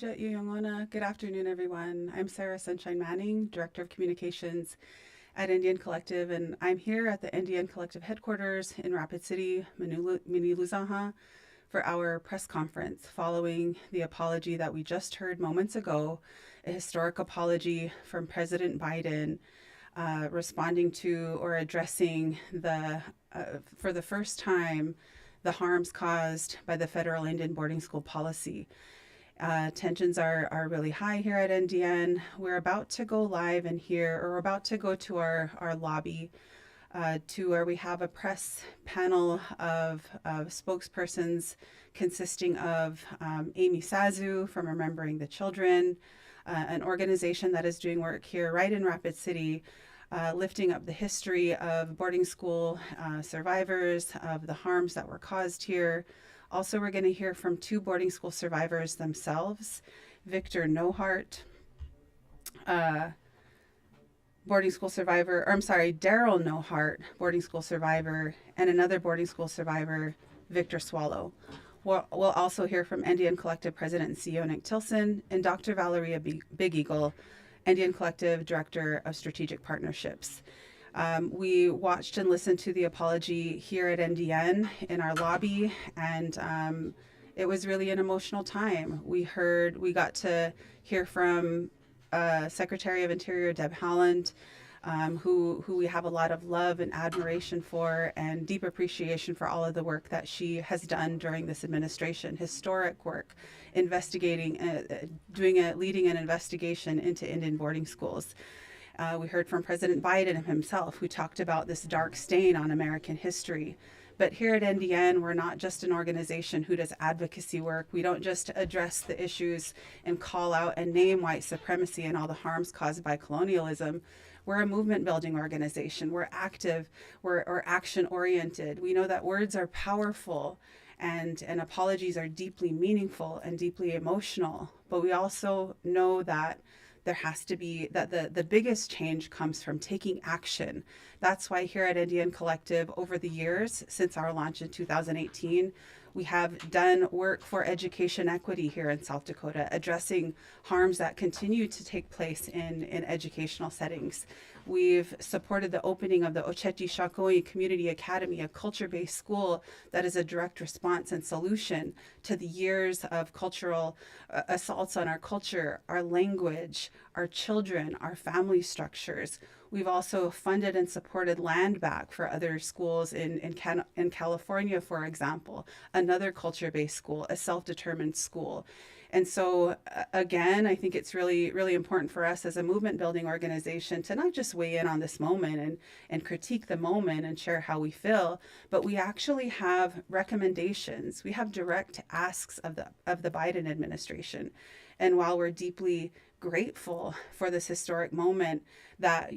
Ija Iyongona. Good afternoon, everyone. I'm Sarah Sunshine Manning, Director of Communications at NDN Collective, and I'm here at the NDN Collective headquarters in Rapid City, Mini-Luzaha, for our press conference following the apology that we just heard moments ago, a historic apology from President Biden responding to or addressing for the first time, the harms caused by the federal Indian boarding school policy. Tensions are really high here at NDN. We're about to go live in here, or we're about to go to our lobby to where we have a press panel of spokespersons consisting of Amy Sazu from Remembering the Children, an organization that is doing work here right in Rapid City, lifting up the history of boarding school survivors, of the harms that were caused here. Also, we're going to hear from two boarding school survivors themselves, Victor Nohart, boarding school survivor, or I'm sorry, Daryl Nohart, boarding school survivor, and another boarding school survivor, Victor Swallow. We'll also hear from NDN Collective President and CEO Nick Tilson and Dr. Valeria Big Eagle, NDN Collective Director of Strategic Partnerships. We watched and listened to the apology here at NDN in our lobby, and it was really an emotional time. We got to hear from Secretary of Interior Deb Haaland, who we have a lot of love and admiration for, and deep appreciation for all of the work that she has done during this administration. Historic work, investigating, leading an investigation into Indian boarding schools. We heard from President Biden himself, who talked about this dark stain on American history. But here at NDN, we're not just an organization who does advocacy work. We don't just address the issues and call out and name white supremacy and all the harms caused by colonialism. We're a movement building organization. We're active, we're action oriented. We know that words are powerful and apologies are deeply meaningful and deeply emotional. But we also know that there has to be, that the biggest change comes from taking action. That's why here at Indian Collective, over the years, since our launch in 2018, we have done work for education equity here in South Dakota, addressing harms that continue to take place in educational settings. We've supported the opening of the Oceti Shakoi Community Academy, a culture-based school that is a direct response and solution to the years of cultural assaults on our culture, our language, our children, our family structures. We've also funded and supported land back for other schools in California, for example, another culture-based school, a self-determined school. And so, again, I think it's really, really important for us as a movement building organization to not just weigh in on this moment and critique the moment and share how we feel, but we actually have recommendations. We have direct asks of the Biden administration. And while we're deeply grateful for this historic moment that,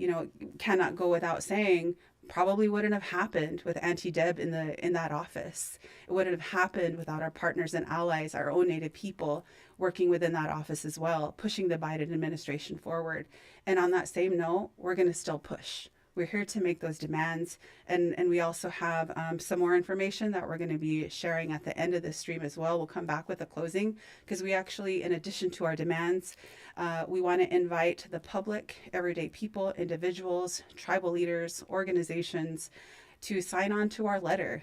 cannot go without saying, probably wouldn't have happened with Auntie Deb in that office. It wouldn't have happened without our partners and allies, our own Native people, working within that office as well, pushing the Biden administration forward. And on that same note, we're going to still push. We're here to make those demands, and we also have some more information that we're going to be sharing at the end of this stream as well. We'll come back with a closing, because we actually, in addition to our demands, we want to invite the public, everyday people, individuals, tribal leaders, organizations, to sign on to our letter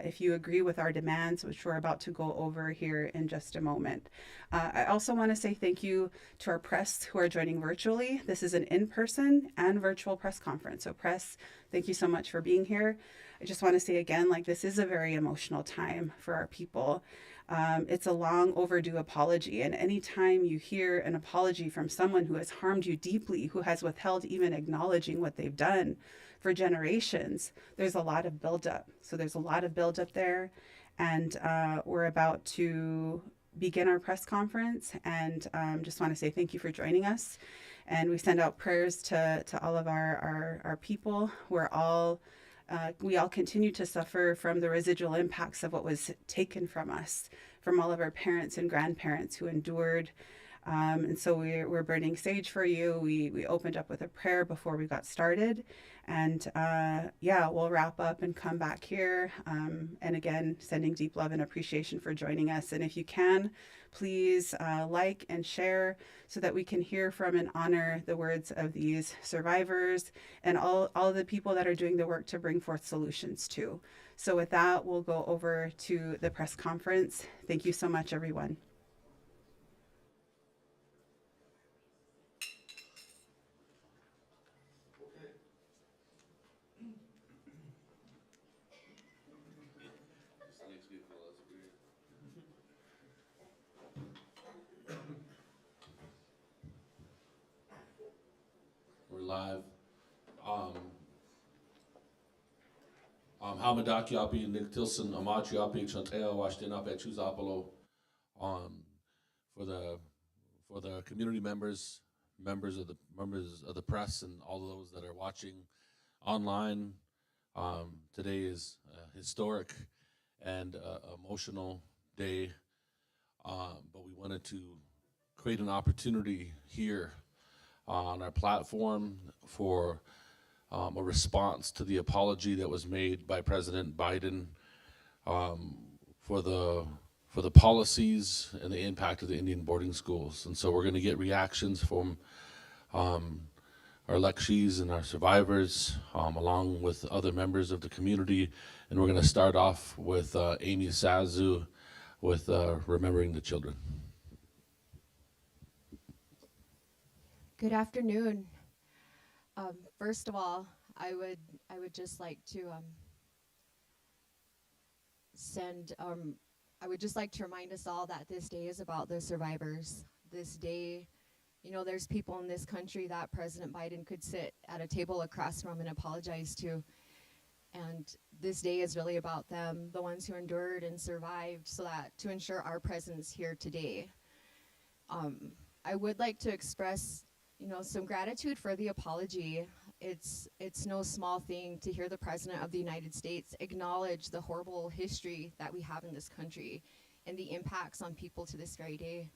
if you agree with our demands, which we're about to go over here in just a moment. I also want to say thank you to our press who are joining virtually. This is an in-person and virtual press conference. So press, thank you so much for being here. I just want to say again, this is a very emotional time for our people. It's a long overdue apology. And anytime you hear an apology from someone who has harmed you deeply, who has withheld even acknowledging what they've done for generations, there's a lot of buildup. So there's a lot of buildup there. And we're about to begin our press conference, and just want to say thank you for joining us. And we send out prayers to all of our people. We all continue to suffer from the residual impacts of what was taken from us, from all of our parents and grandparents who endured And so we're burning sage for you. We opened up with a prayer before we got started. And yeah, we'll wrap up and come back here. And again, sending deep love and appreciation for joining us. And if you can, please like and share so that we can hear from and honor the words of these survivors and all the people that are doing the work to bring forth solutions too. So with that, we'll go over to the press conference. Thank you so much, everyone. We're live. Um, Hamadaki api Niktilson Amachi api Chantea Washington api Chuzapalo um, for the community members of the press, and all of those that are watching online. Today is a historic and emotional day, but we wanted to create an opportunity here on our platform for a response to the apology that was made by President Biden for the policies and the impact of the Indian boarding schools. And so we're going to get reactions from our Lekshis and our survivors, along with other members of the community. And we're going to start off with Amy Sazu with Remembering the Children. Good afternoon. First of all, I would just like to I would just like to remind us all that this day is about the survivors. This day, you know, there's people in this country that President Biden could sit at a table across from and apologize to. And this day is really about them, the ones who endured and survived, so that to ensure our presence here today. I would like to express, you know, some gratitude for the apology. It's no small thing to hear the President of the United States acknowledge the horrible history that we have in this country and the impacts on people to this very day.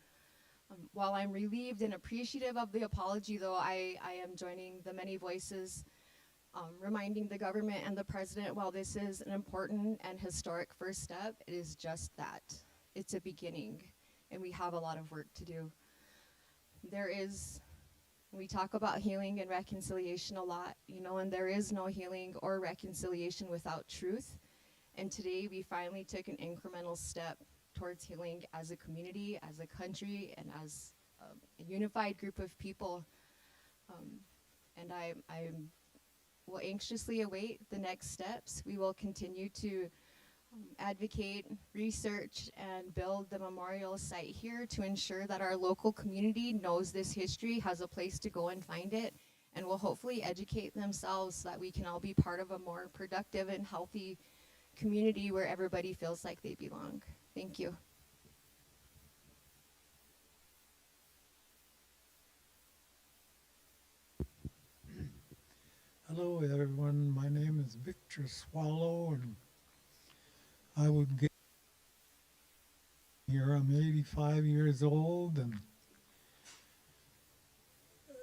While I'm relieved and appreciative of the apology, though, I am joining the many voices reminding the government and the President, while this is an important and historic first step, it is just that. It's a beginning, and we have a lot of work to do. We talk about healing and reconciliation a lot, you know, and there is no healing or reconciliation without truth. And today we finally took an incremental step towards healing as a community, as a country, and as a unified group of people. And I will anxiously await the next steps. We will continue to advocate, research, and build the memorial site here to ensure that our local community knows this history, has a place to go and find it, and will hopefully educate themselves so that we can all be part of a more productive and healthy community where everybody feels like they belong. Thank you. Hello, everyone. My name is Victor Swallow, and I would get here. I'm 85 years old, and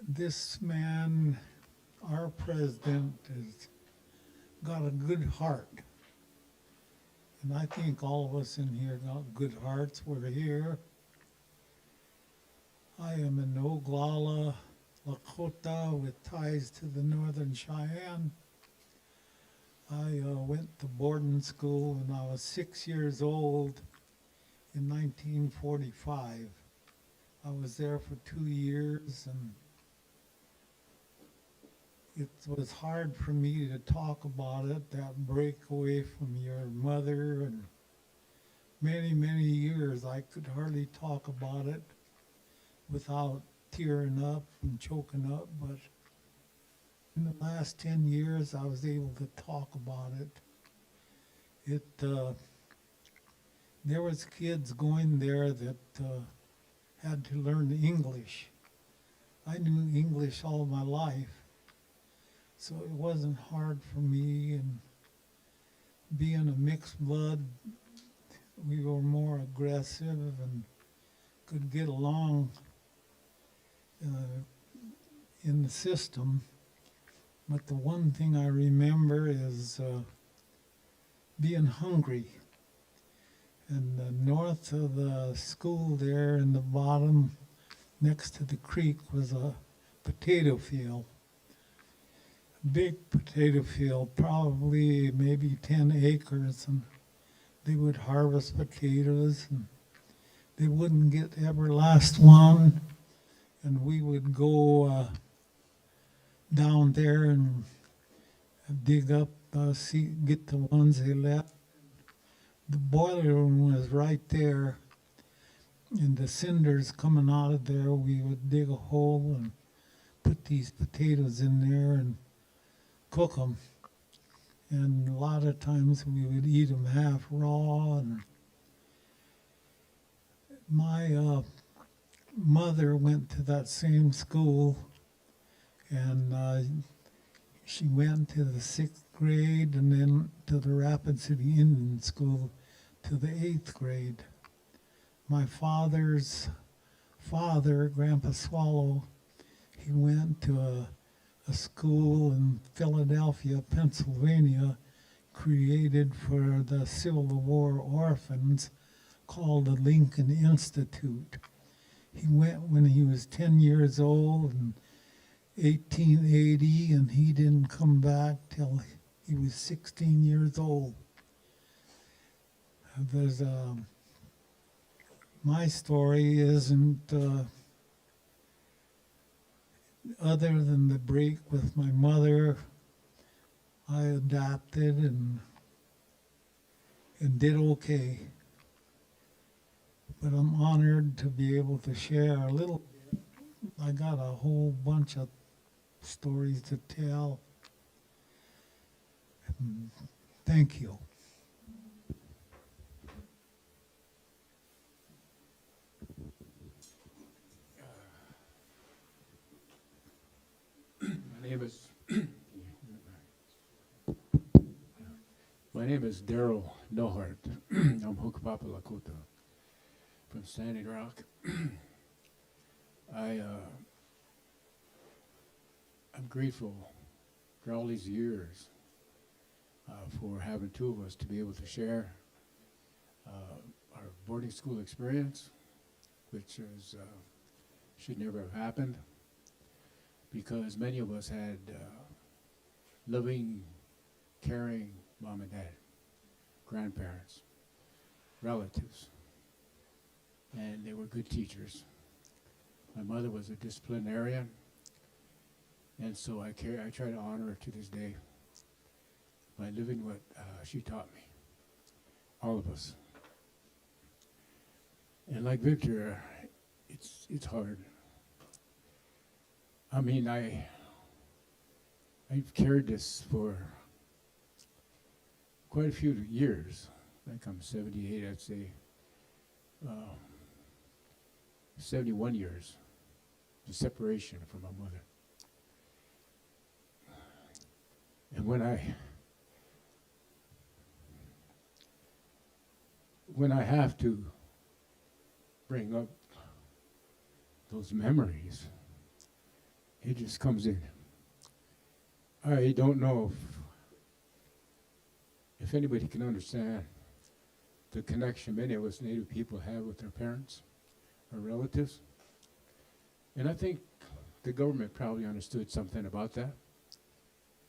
this man, our president, has got a good heart. And I think all of us in here got good hearts. We're here. I am an Oglala Lakota with ties to the Northern Cheyenne. I went to boarding school when I was 6 years old in 1945. I was there for 2 years, and it was hard for me to talk about it, that break away from your mother, and many, many years I could hardly talk about it without tearing up and choking up, but in the last 10 years I was able to talk about it. There was kids going there that had to learn English. I knew English all my life, so it wasn't hard for me, and being a mixed blood, we were more aggressive and could get along in the system. But the one thing I remember is being hungry. And north of the school there in the bottom, next to the creek, was a potato field. Big potato field, probably maybe 10 acres. And they would harvest potatoes, and they wouldn't get every last one. And we would go down there and dig up, get the ones they left. The boiler room was right there, and the cinders coming out of there, we would dig a hole and put these potatoes in there and cook them. And a lot of times we would eat them half raw. And my mother went to that same school, and she went to the 6th grade and then to the Rapid City Indian School to the 8th grade. My father's father, Grandpa Swallow, he went to a school in Philadelphia, Pennsylvania, created for the Civil War orphans called the Lincoln Institute. He went when he was 10 years old in 1880, and he didn't come back till he was 16 years old. There's my story isn't other than the break with my mother. I adapted and did okay. But I'm honored to be able to share a little bit. I got a whole bunch of stories to tell. Thank you. My name is Daryl Nohart. I'm Hukapapa Lakota from Standing Rock. I'm grateful for all these years for having two of us to be able to share our boarding school experience, which is should never have happened, because many of us had loving, caring mom and dad, grandparents, relatives, and they were good teachers. My mother was a disciplinarian, and so I try to honor her to this day by living what she taught me, all of us. And like Victor, it's hard. I mean, I've carried this for quite a few years. Like I'm 78, I'd say 71 years, the separation from my mother. And when I have to bring up those memories, it just comes in. I don't know if anybody can understand the connection many of us Native people have with their parents or relatives. And I think the government probably understood something about that,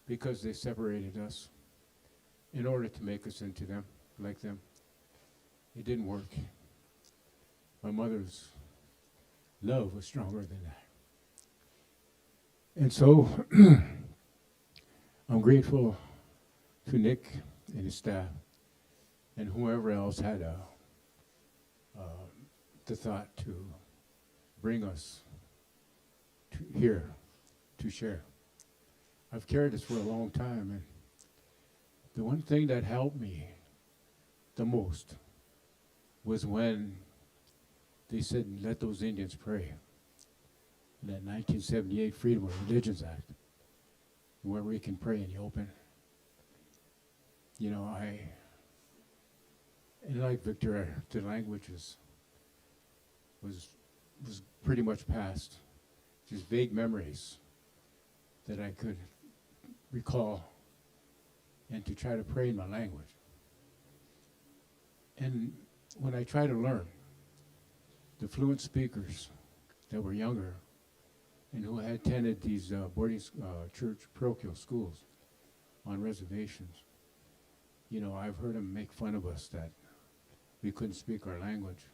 because they separated us in order to make us into them, like them. It didn't work. My mother's love was stronger than that. And so I'm grateful to Nick and his staff and whoever else had the thought to bring us to here to share. I've carried this for a long time, and the one thing that helped me the most was when they said, let those Indians pray. In that 1978 Freedom of Religions Act, where we can pray in the open. You know, and like Victor, the language was pretty much passed just vague memories that I could recall, and to try to pray in my language. And when I try to learn, the fluent speakers that were younger and who had attended these church parochial schools on reservations, you know, I've heard them make fun of us that we couldn't speak our language.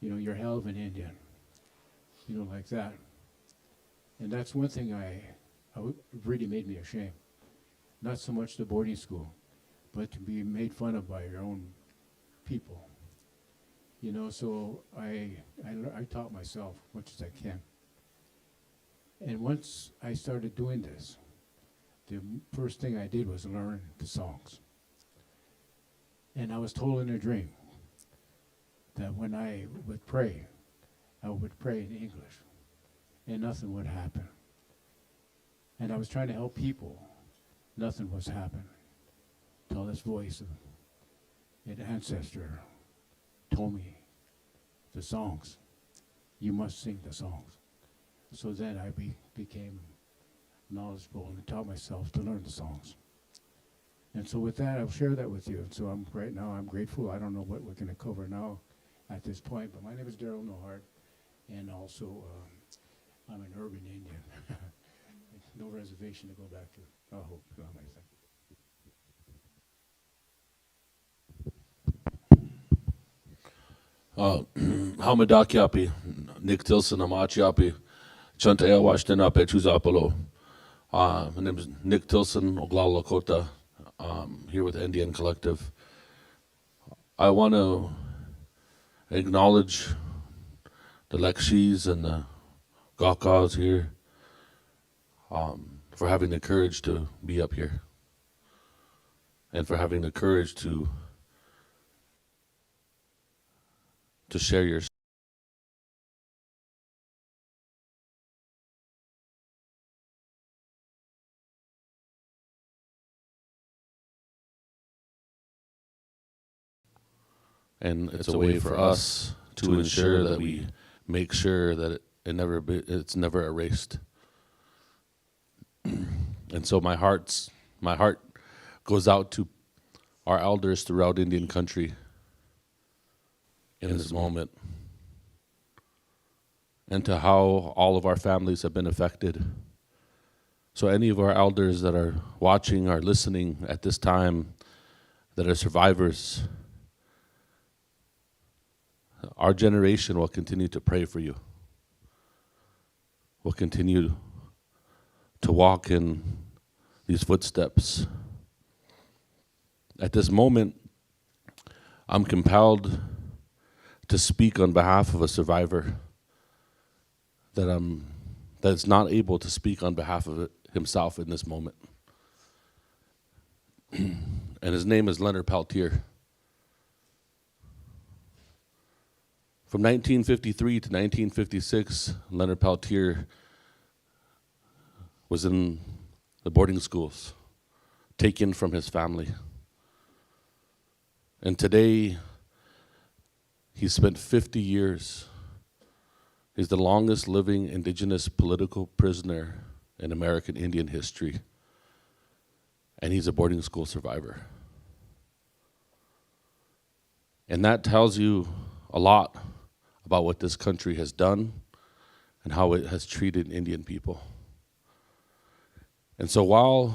You know, you're hell of an Indian, you know, like that. And that's one thing really made me ashamed. Not so much the boarding school, but to be made fun of by your own people. You know, so I taught myself as much as I can. And once I started doing this, the first thing I did was learn the songs. And I was told in a dream that when I would pray, I would pray in English, and nothing would happen. And I was trying to help people. Nothing was happening. Till this voice of an ancestor told me the songs. You must sing the songs. So then I became knowledgeable and taught myself to learn the songs. And so with that, I'll share that with you. And so right now I'm grateful. I don't know what we're going to cover now at this point, but my name is Daryl Nohart, and also I'm an urban Indian. No reservation to go back to. I hope. Hamadakiapi, Nick Tilson, Amachiapi, Chantea Washtenape, Chuzapalo. My name is Nick Tilson, Oglala Lakota, here with NDN Collective. I want to acknowledge the Lekshis and the Gakas here for having the courage to be up here and for having the courage to share your and it's a way for us to ensure that we make sure that it's never erased. And so my heart goes out to our elders throughout Indian country in this moment, and to how all of our families have been affected. So any of our elders that are watching or listening at this time that are survivors, our generation will continue to pray for you. We'll continue to walk in these footsteps. At this moment, I'm compelled to speak on behalf of a survivor that's not able to speak on behalf of himself in this moment. And his name is Leonard Peltier. From 1953 to 1956, Leonard Peltier was in the boarding schools, taken from his family. And today, he spent 50 years. He's the longest living indigenous political prisoner in American Indian history. And he's a boarding school survivor. And that tells you a lot about what this country has done and how it has treated Indian people. And so while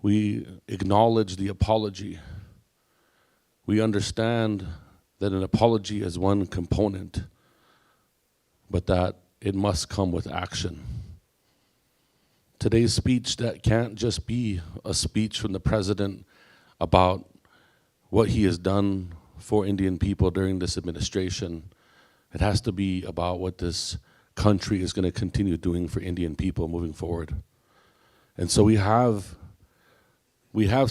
we acknowledge the apology, we understand that an apology is one component, but that it must come with action. Today's speech that can't just be a speech from the president about what he has done for Indian people during this administration. It has to be about what this country is going to continue doing for Indian people moving forward. And so we have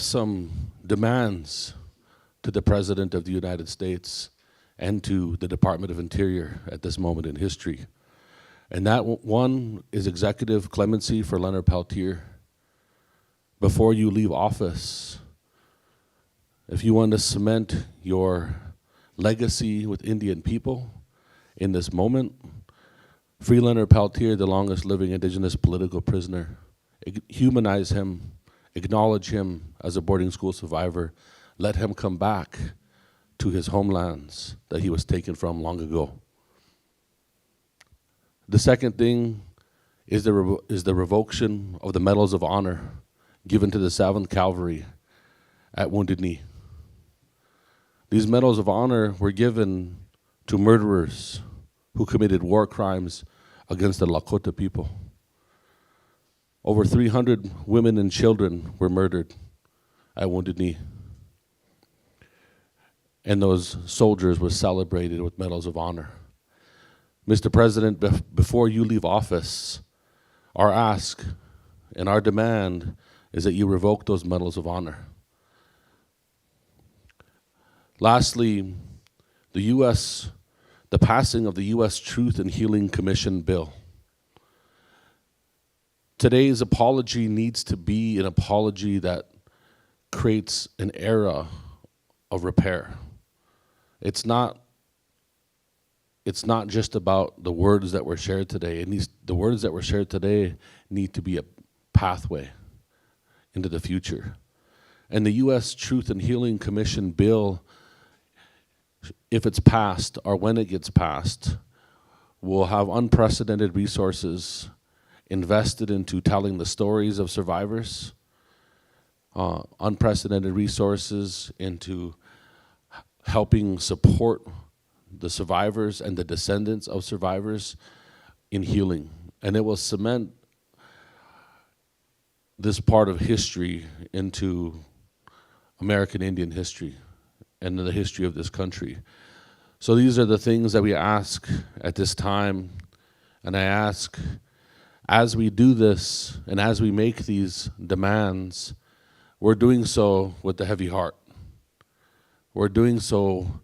some demands to the President of the United States and to the Department of Interior at this moment in history. And that one is executive clemency for Leonard Peltier. Before you leave office, if you want to cement your legacy with Indian people in this moment, Freelander Peltier, the longest living indigenous political prisoner. Humanize him, acknowledge him as a boarding school survivor, let him come back to his homelands that he was taken from long ago. The second thing is the revocation of the medals of honor given to the 7th Cavalry at Wounded Knee. These medals of honor were given to murderers who committed war crimes against the Lakota people. Over 300 women and children were murdered at Wounded Knee. And those soldiers were celebrated with medals of honor. Mr. President, before you leave office, our ask and our demand is that you revoke those medals of honor. Lastly, the passing of the U.S. Truth and Healing Commission bill. Today's apology needs to be an apology that creates an era of repair. It's not just about the words that were shared today. The words that were shared today need to be a pathway into the future. And the U.S. Truth and Healing Commission bill, if it's passed or when it gets passed, will have unprecedented resources invested into telling the stories of survivors, unprecedented resources into helping support the survivors and the descendants of survivors in healing. And it will cement this part of history into American Indian history and the history of this country. So these are the things that we ask at this time. And I ask, as we do this and as we make these demands, we're doing so with a heavy heart. We're doing so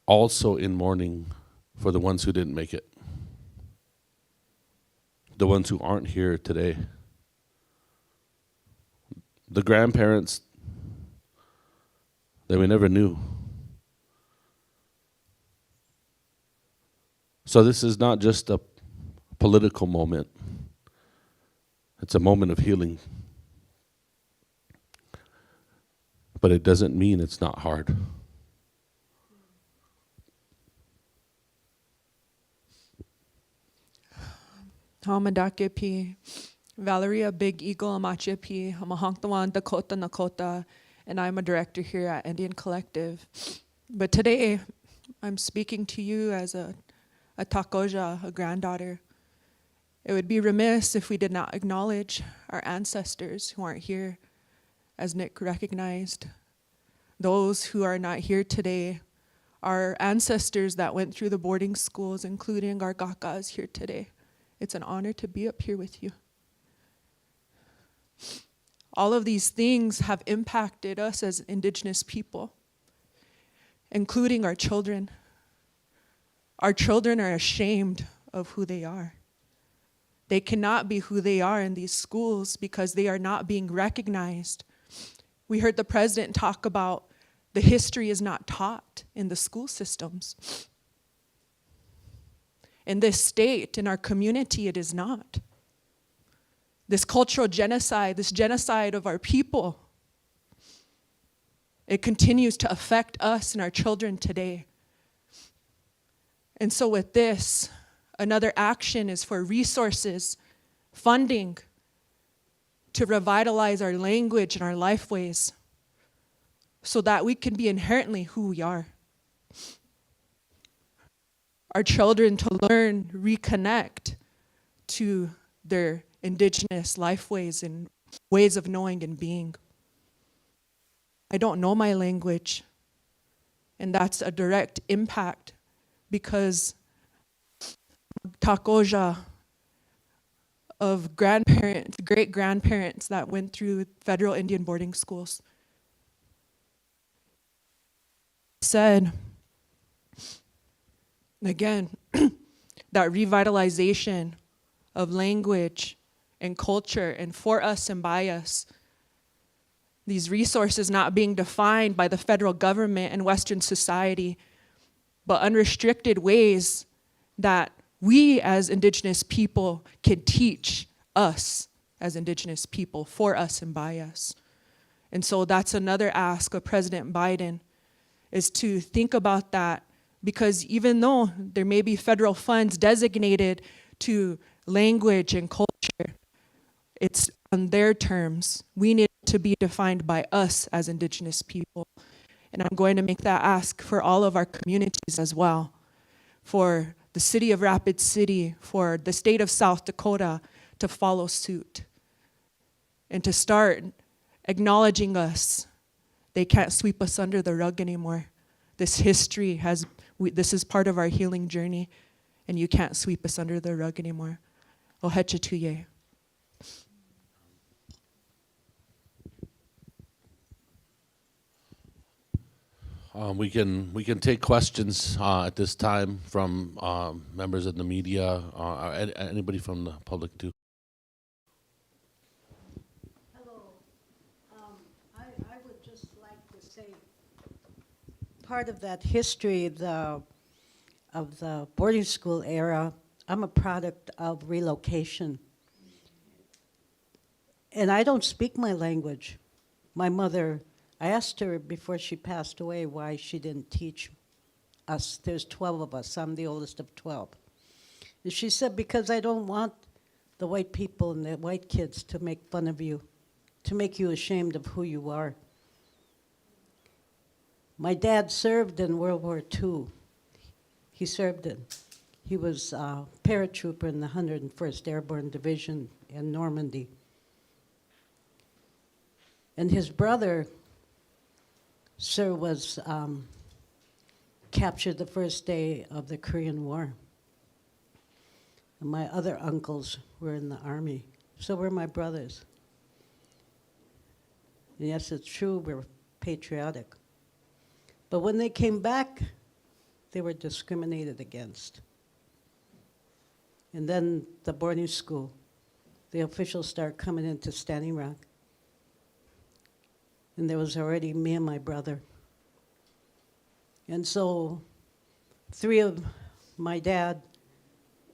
also in mourning for the ones who didn't make it, the ones who aren't here today, the grandparents that we never knew. So this is not just a political moment, it's a moment of healing. But it doesn't mean it's not hard. Hamadake Valeria Big Eagle Amache P. I'm a Honktawan Dakota Nakota, and I'm a director here at Indian Collective. But today, I'm speaking to you as a Takoja, a granddaughter. It would be remiss if we did not acknowledge our ancestors who aren't here, as Nick recognized. Those who are not here today, our ancestors that went through the boarding schools, including our Gakas here today. It's an honor to be up here with you. All of these things have impacted us as Indigenous people, including our children. Our children are ashamed of who they are. They cannot be who they are in these schools because they are not being recognized. We heard the president talk about the history is not taught in the school systems. In this state, in our community, it is not. This cultural genocide, this genocide of our people, it continues to affect us and our children today. And so with this, another action is for resources, funding, to revitalize our language and our lifeways so that we can be inherently who we are. Our children to learn, reconnect to their Indigenous lifeways and ways of knowing and being. I don't know my language, and that's a direct impact because Takoja of grandparents, great-grandparents that went through federal Indian boarding schools said, again, that revitalization of language and culture and for us and by us, these resources not being defined by the federal government and Western society, but unrestricted ways that we as Indigenous people can teach us as Indigenous people, for us and by us. And so that's another ask of President Biden, is to think about that, because even though there may be federal funds designated to language and culture, it's on their terms. We need to be defined by us as Indigenous people. And I'm going to make that ask for all of our communities as well, for the city of Rapid City, for the state of South Dakota to follow suit and to start acknowledging us. They can't sweep us under the rug anymore. This history this is part of our healing journey, and you can't sweep us under the rug anymore. Ohechetuye. We can take questions at this time from members of the media, or anybody from the public too. I would just like to say, part of that history of the boarding school era, I'm a product of relocation. And I don't speak my language. My mother, I asked her before she passed away why she didn't teach us. There's 12 of us. I'm the oldest of 12. And she said, because I don't want the white people and the white kids to make fun of you, to make you ashamed of who you are. My dad served in World War II. He served in. He was a paratrooper in the 101st Airborne Division in Normandy. And his brother, sir, was captured the first day of the Korean War. And my other uncles were in the army. So were my brothers. And yes, it's true, we're patriotic. But when they came back, they were discriminated against. And then the boarding school, the officials started coming into Standing Rock. And there was already me and my brother. And so 3 of my dad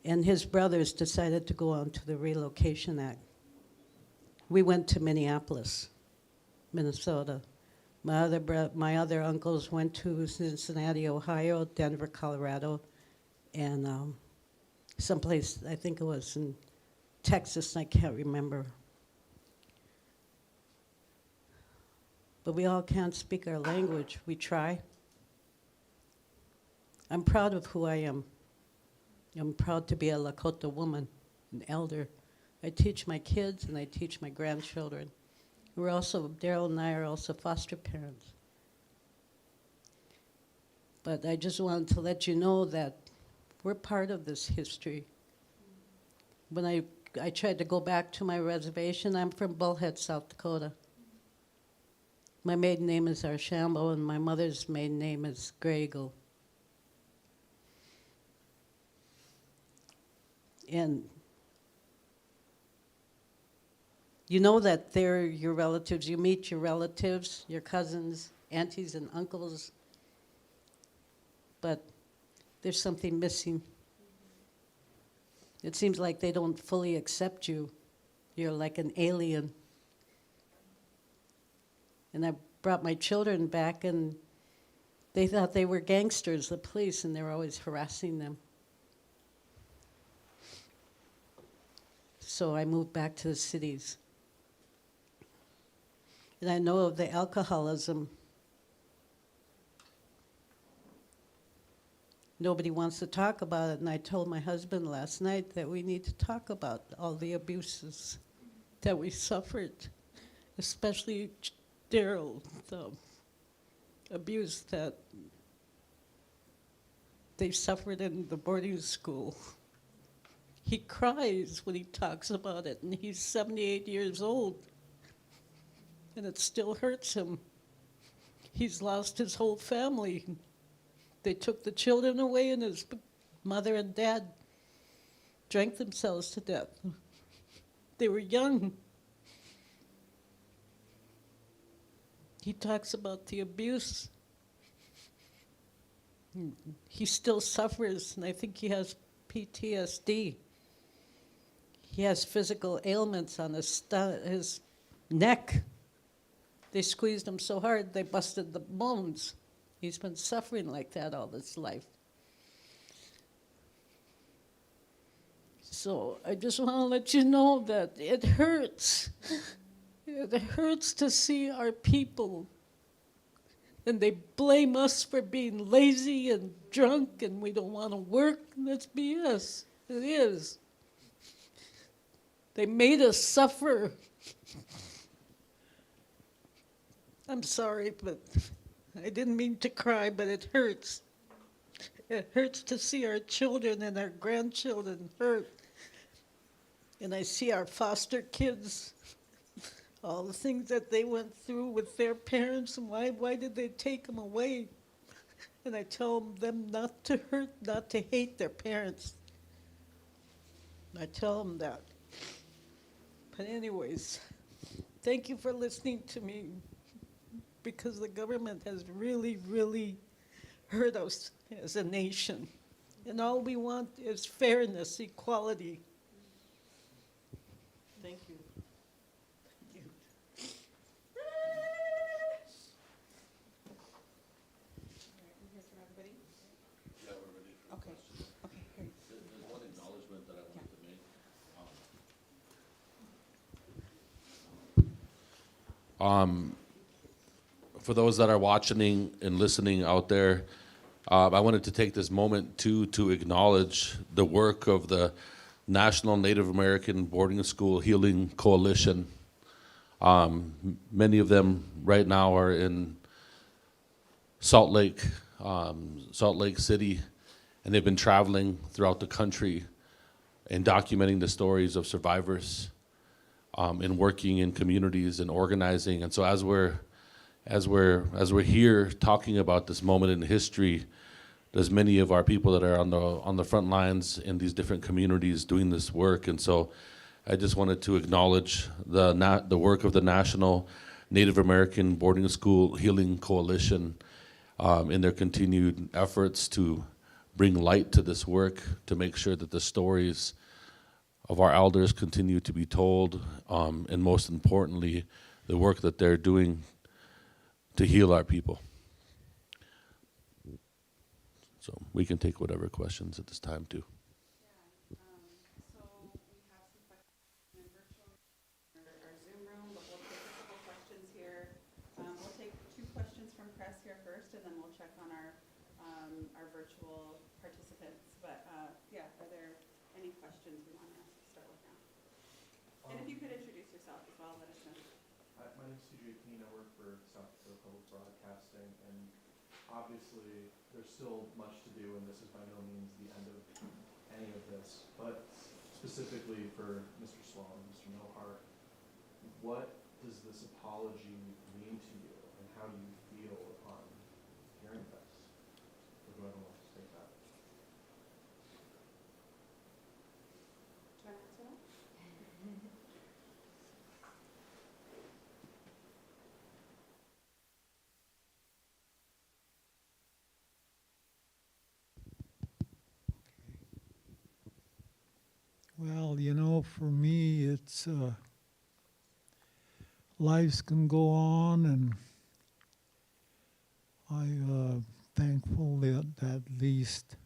and his brothers decided to go on to the Relocation Act. We went to Minneapolis, Minnesota. My other uncles went to Cincinnati, Ohio, Denver, Colorado, and someplace, I think it was in Texas, I can't remember. But we all can't speak our language. We try. I'm proud of who I am. I'm proud to be a Lakota woman, an elder. I teach my kids and I teach my grandchildren. We're also, Daryl and I are also foster parents. But I just wanted to let you know that we're part of this history. When I tried to go back to my reservation, I'm from Bullhead, South Dakota. My maiden name is Archambault, and my mother's maiden name is Grego. And you know that they're your relatives. You meet your relatives, your cousins, aunties, and uncles, but there's something missing. It seems like they don't fully accept you. You're like an alien. And I brought my children back, and they thought they were gangsters, the police, and they were always harassing them. So I moved back to the cities. And I know of the alcoholism. Nobody wants to talk about it, and I told my husband last night that we need to talk about all the abuses that we suffered, especially Daryl, the abuse that they suffered in the boarding school. He cries when he talks about it, and he's 78 years old, and it still hurts him. He's lost his whole family. They took the children away, and his mother and dad drank themselves to death. They were young. He talks about the abuse. He still suffers, and I think he has PTSD. He has physical ailments on his neck. They squeezed him so hard they busted the bones. He's been suffering like that all his life. So I just want to let you know that it hurts. It hurts to see our people. And they blame us for being lazy and drunk and we don't want to work. That's BS. It is. They made us suffer. I'm sorry, but I didn't mean to cry, but it hurts. It hurts to see our children and our grandchildren hurt. And I see our foster kids, all the things that they went through with their parents, and why did they take them away? And I tell them not to hurt, not to hate their parents. I tell them that. But anyways, thank you for listening to me, because the government has really, really hurt us as a nation. And all we want is fairness, equality. Thank you. Thank you. Okay. Okay. Here. There's one acknowledgement that I wanted to make. For those that are watching and listening out there, I wanted to take this moment to acknowledge the work of the National Native American Boarding School Healing Coalition. Many of them right now are in Salt Lake City, and they've been traveling throughout the country and documenting the stories of survivors, and working in communities and organizing. And so as we're here talking about this moment in history, there's many of our people that are on the front lines in these different communities doing this work. And so I just wanted to acknowledge the work of the National Native American Boarding School Healing Coalition in their continued efforts to bring light to this work, to make sure that the stories of our elders continue to be told, and most importantly, the work that they're doing to heal our people. So we can take whatever questions at this time too. So we have some questions in virtual our Zoom room, but we'll take a couple questions here. We'll take 2 questions from press here first, and then we'll check on our virtual participants. But yeah, are there any questions we want to start with now? And if you could introduce yourself as well, let us know. My name is CJ Keene. I work for South Dakota Public Broadcasting, and obviously there's still much to do, and this is by no means the end of any of this. But specifically for Mr. Sloan, Mr. Nohart, what does this apology mean to you, and how do you feel upon hearing this? For whoever wants to take that. Do you want to answer that? Well, for me, it's lives can go on, and I'm thankful that at least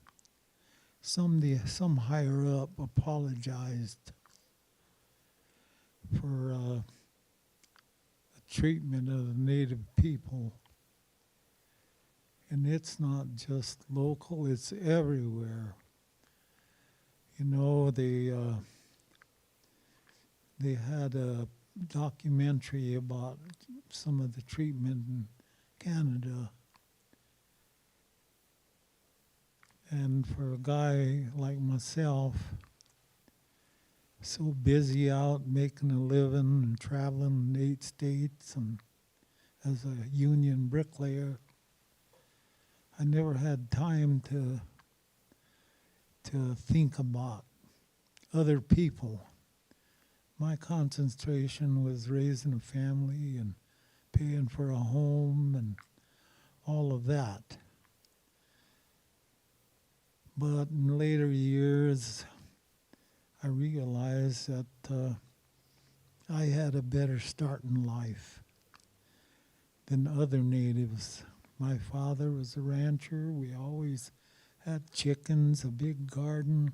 some higher up apologized for the treatment of the Native people. And it's not just local, it's everywhere. They had a documentary about some of the treatment in Canada. And for a guy like myself, so busy out making a living and traveling in 8 states and as a union bricklayer, I never had time to think about other people. My concentration was raising a family and paying for a home and all of that. But in later years, I realized that I had a better start in life than other natives. My father was a rancher. We always had chickens, a big garden.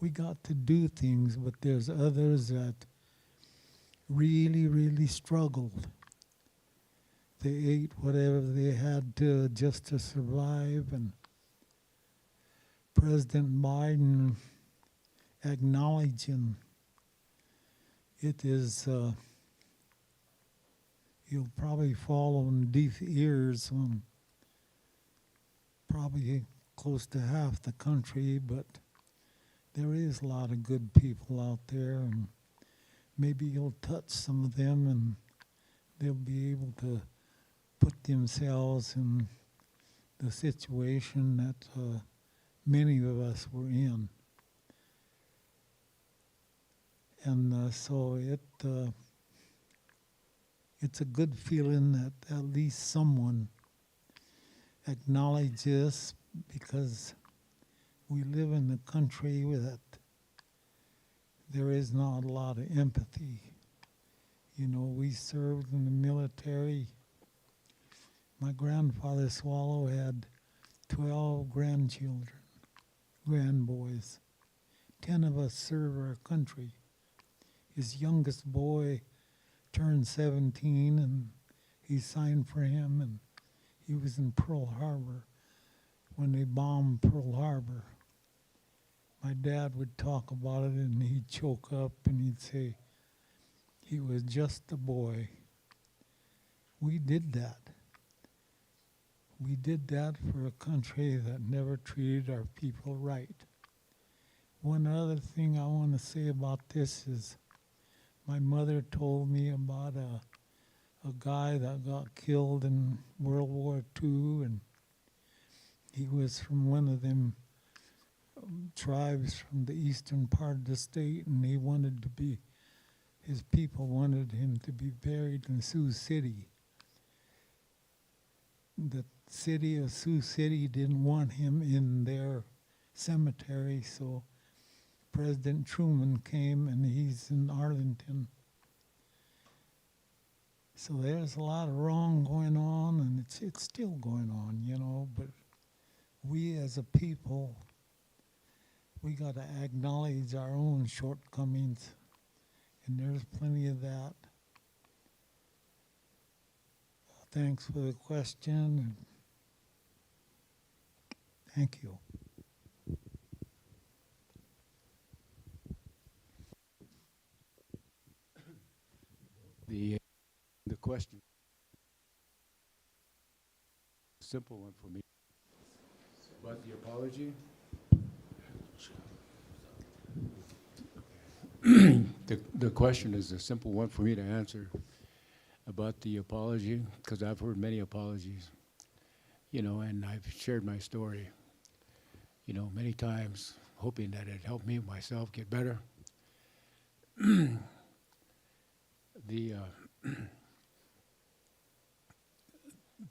We got to do things, but there's others that really, really struggled. They ate whatever they had to just to survive, and President Biden acknowledging it is, you'll probably fall on deaf ears on probably close to half the country, but there is a lot of good people out there, and maybe you'll touch some of them and they'll be able to put themselves in the situation that many of us were in. And so it's a good feeling that at least someone acknowledges, because we live in a country that there is not a lot of empathy. You know, we served in the military. My grandfather Swallow had 12 grandchildren, grandboys. 10 of us serve our country. His youngest boy turned 17, and he signed for him, and he was in Pearl Harbor when they bombed Pearl Harbor. My dad would talk about it, and he'd choke up, and he'd say, he was just a boy. We did that. We did that for a country that never treated our people right. One other thing I want to say about this is my mother told me about a guy that got killed in World War II, and he was from one of them tribes from the eastern part of the state, and he wanted to be, his people wanted him to be buried in Sioux City. The city of Sioux City didn't want him in their cemetery, so President Truman came, and he's in Arlington. So there's a lot of wrong going on, and it's still going on, you know, but we as a people, we got to acknowledge our own shortcomings, and there's plenty of that. Thanks for the question, and thank you. The question, simple one for me. About the apology? The question is a simple one for me to answer about the apology, because I've heard many apologies, you know, and I've shared my story, you know, many times, hoping that it helped me myself get better.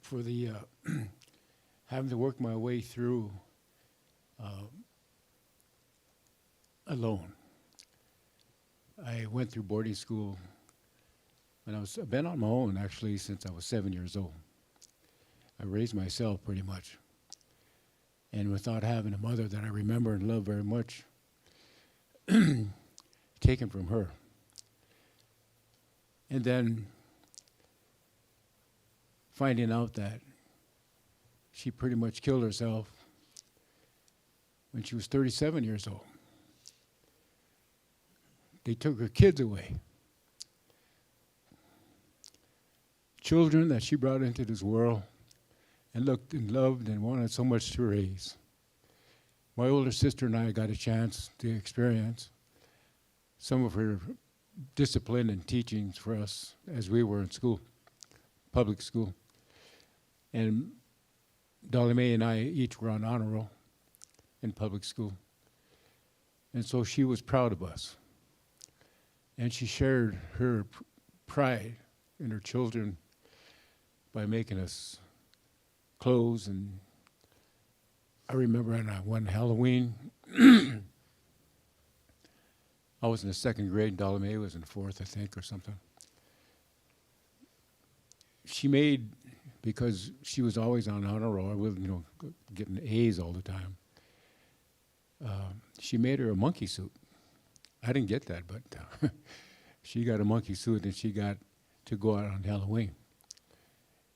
For the having to work my way through alone. I went through boarding school, and I've been on my own actually since I was 7 years old. I raised myself pretty much, and without having a mother that I remember and love very much, taken from her. And then finding out that she pretty much killed herself when she was 37 years old. They took her kids away. Children that she brought into this world and looked and loved and wanted so much to raise. My older sister and I got a chance to experience some of her discipline and teachings for us as we were in school, public school. And Dolly Mae and I each were on honor roll in public school. And so she was proud of us. And she shared her pride in her children by making us clothes and I remember on one Halloween, I was in the second grade, Dalame was in fourth, I think, or something. She made, because she was always on honor roll, I was, getting A's all the time. She made her a monkey suit. I didn't get that, but she got a monkey suit and she got to go out on Halloween.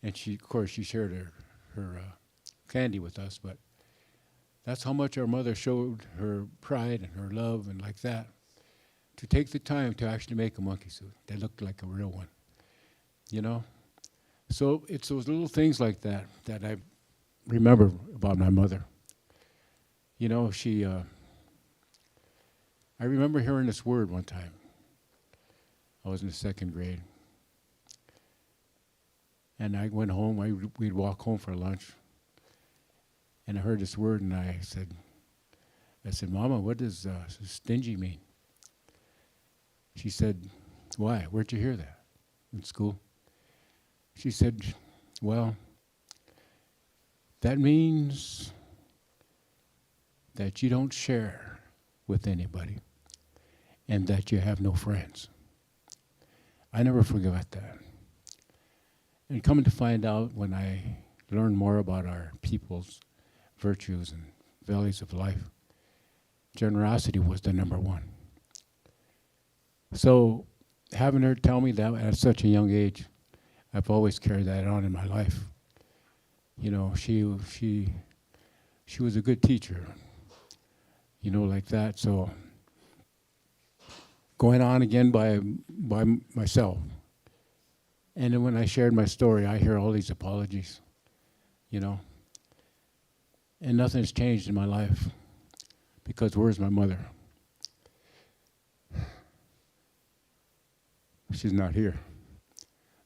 And she, of course, she shared her candy with us, but that's how much our mother showed her pride and her love and like that, to take the time to actually make a monkey suit that looked like a real one, you know? So it's those little things like that that I remember about my mother. You know, she, I remember hearing this word one time. I was in the second grade. And I went home, we'd walk home for lunch. And I heard this word and I said, Mama, what does stingy mean? She said, why? Where'd you hear that? In school? She said, well, that means that you don't share with anybody and that you have no friends. I never forgot that. And coming to find out when I learned more about our people's virtues and values of life, generosity was the number one. So having her tell me that at such a young age, I've always carried that on in my life. You know, she was a good teacher, like that. So going on again by myself. And then when I shared my story, I hear all these apologies, and nothing's changed in my life because where's my mother? She's not here.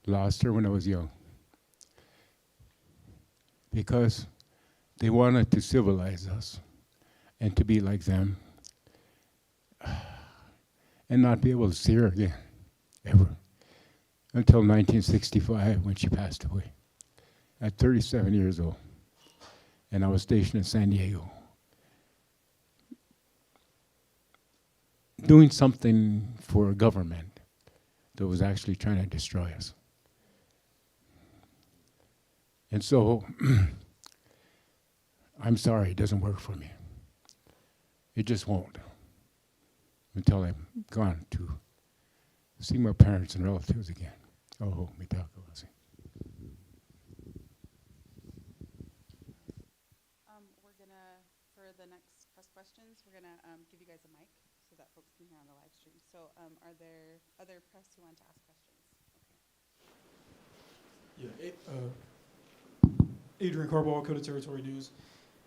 Lost her when I was young. Because they wanted to civilize us and to be like them and not be able to see her again, ever. Until 1965 when she passed away at 37 years old. And I was stationed in San Diego. Doing something for a government that was actually trying to destroy us. And so, I'm sorry, it doesn't work for me. It just won't. Until I'm gone to see my parents and relatives again. Oh, me talk about it. We're gonna, for the next press questions, we're gonna give you guys a mic so that folks can hear on the live stream. So are there other press who want to ask questions? Okay. Yeah, Adrian Carball, Code Territory News.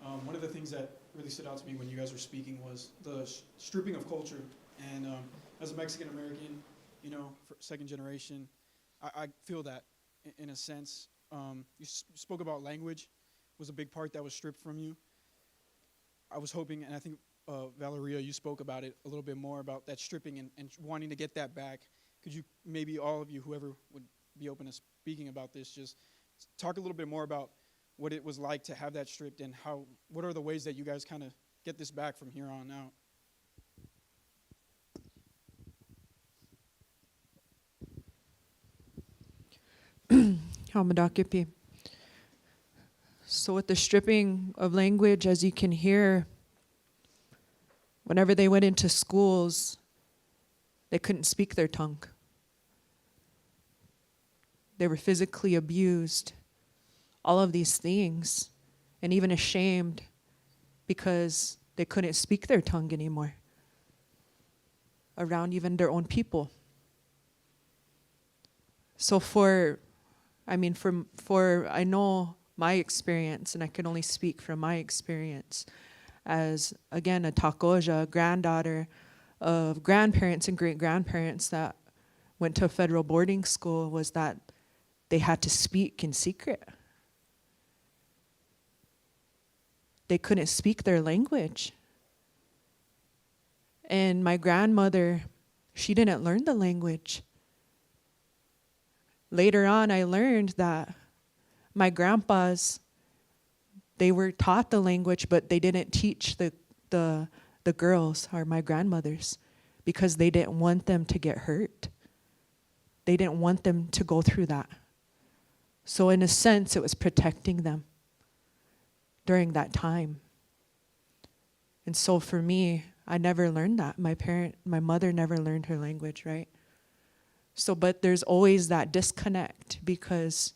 One of the things that really stood out to me when you guys were speaking was the stripping of culture. And as a Mexican American, for second generation, I feel that in a sense. You spoke about language was a big part that was stripped from you. I was hoping, and I think Valeria, you spoke about it a little bit more about that stripping and wanting to get that back. Could you, maybe all of you, whoever would be open to speaking about this, just talk a little bit more about what it was like to have that stripped and what are the ways that you guys kind of get this back from here on out? Hamadakipi. So with the stripping of language, as you can hear, whenever they went into schools, they couldn't speak their tongue. They were physically abused, all of these things, and even ashamed because they couldn't speak their tongue anymore around even their own people. So I know my experience, and I can only speak from my experience as, again, a Takoja, granddaughter of grandparents and great-grandparents that went to a federal boarding school, was that they had to speak in secret. They couldn't speak their language. And my grandmother, she didn't learn the language. Later on, I learned that my grandpas, They were taught the language, but they didn't teach the girls, or my grandmothers, because they didn't want them to get hurt. They didn't want them to go through that. So in a sense, it was protecting them during that time. And so for me, I never learned that. My mother never learned her language, right? So, but there's always that disconnect, because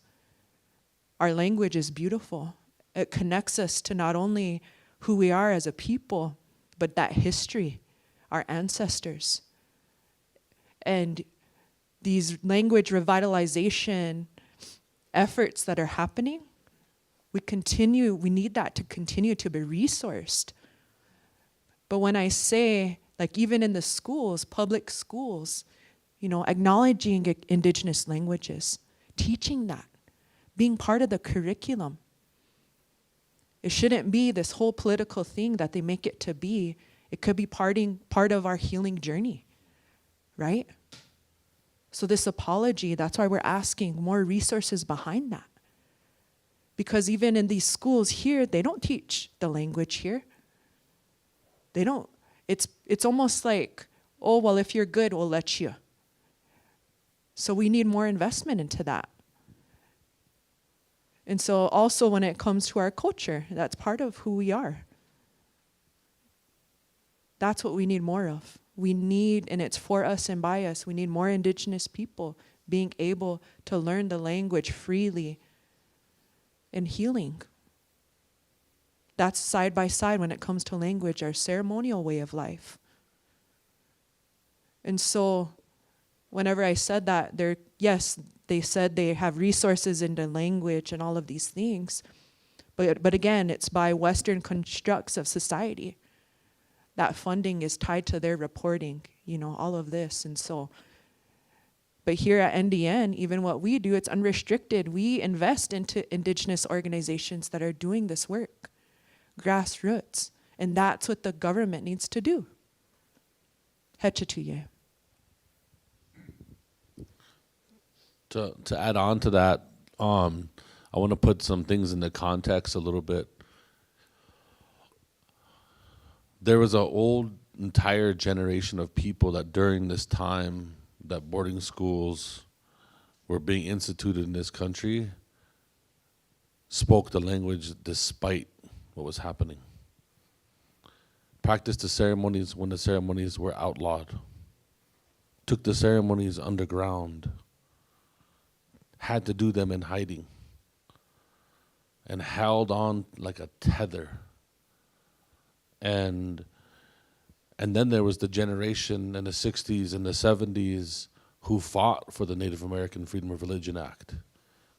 our language is beautiful. It connects us to not only who we are as a people, but that history, our ancestors. And these language revitalization efforts that are happening, we need that to continue to be resourced. But when I say, like even in the schools, public schools, acknowledging indigenous languages, teaching that, being part of the curriculum. It shouldn't be this whole political thing that they make it to be. It could be part of our healing journey, right? So this apology, that's why we're asking more resources behind that. Because even in these schools here, they don't teach the language here. They don't. It's almost like, oh, well, if you're good, we'll let you. So we need more investment into that. And so also when it comes to our culture, that's part of who we are. That's what we need more of. We need, and it's for us and by us, we need more indigenous people being able to learn the language freely and healing. That's side by side when it comes to language, our ceremonial way of life. And so whenever I said that, they said they have resources into language and all of these things. But again, it's by Western constructs of society. That funding is tied to their reporting, all of this. And so, but here at NDN, even what we do, it's unrestricted. We invest into indigenous organizations that are doing this work, grassroots. And that's what the government needs to do. Hechatuye. To add on to that, I want to put some things into context a little bit. There was an old entire generation of people that during this time that boarding schools were being instituted in this country spoke the language despite what was happening. Practiced the ceremonies when the ceremonies were outlawed. Took the ceremonies underground. Had to do them in hiding, and held on like a tether. And then there was the generation in the 60s and the 70s who fought for the Native American Freedom of Religion Act,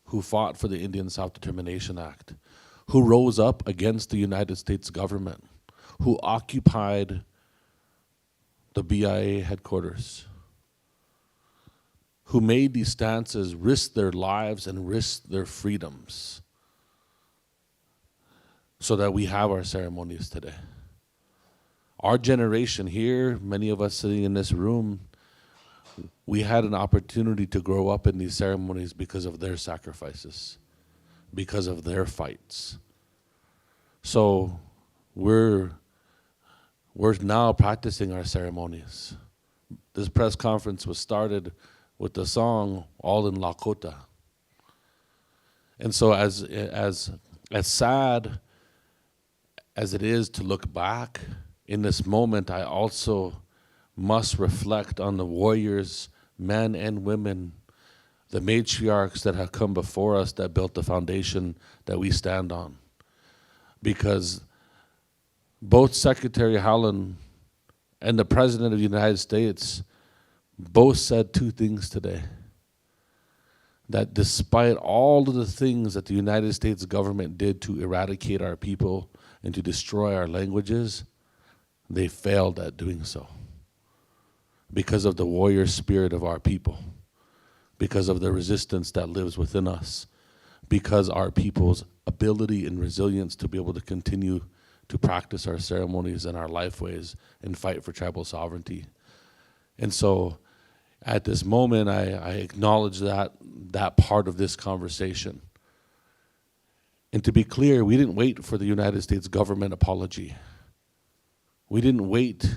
who fought for the Indian Self-Determination Act, who rose up against the United States government, who occupied the BIA headquarters, who made these stances, risked their lives and risked their freedoms so that we have our ceremonies today. Our generation here, many of us sitting in this room, we had an opportunity to grow up in these ceremonies because of their sacrifices, because of their fights. So we're now practicing our ceremonies. This press conference was started with the song All in Lakota. And so as sad as it is to look back, in this moment I also must reflect on the warriors, men and women, the matriarchs that have come before us that built the foundation that we stand on. Because both Secretary Howland and the President of the United States both said two things today. That despite all of the things that the United States government did to eradicate our people and to destroy our languages, they failed at doing so. Because of the warrior spirit of our people, because of the resistance that lives within us, because our people's ability and resilience to be able to continue to practice our ceremonies and our lifeways and fight for tribal sovereignty. And so at this moment, I acknowledge that part of this conversation. And to be clear, we didn't wait for the United States government apology. We didn't wait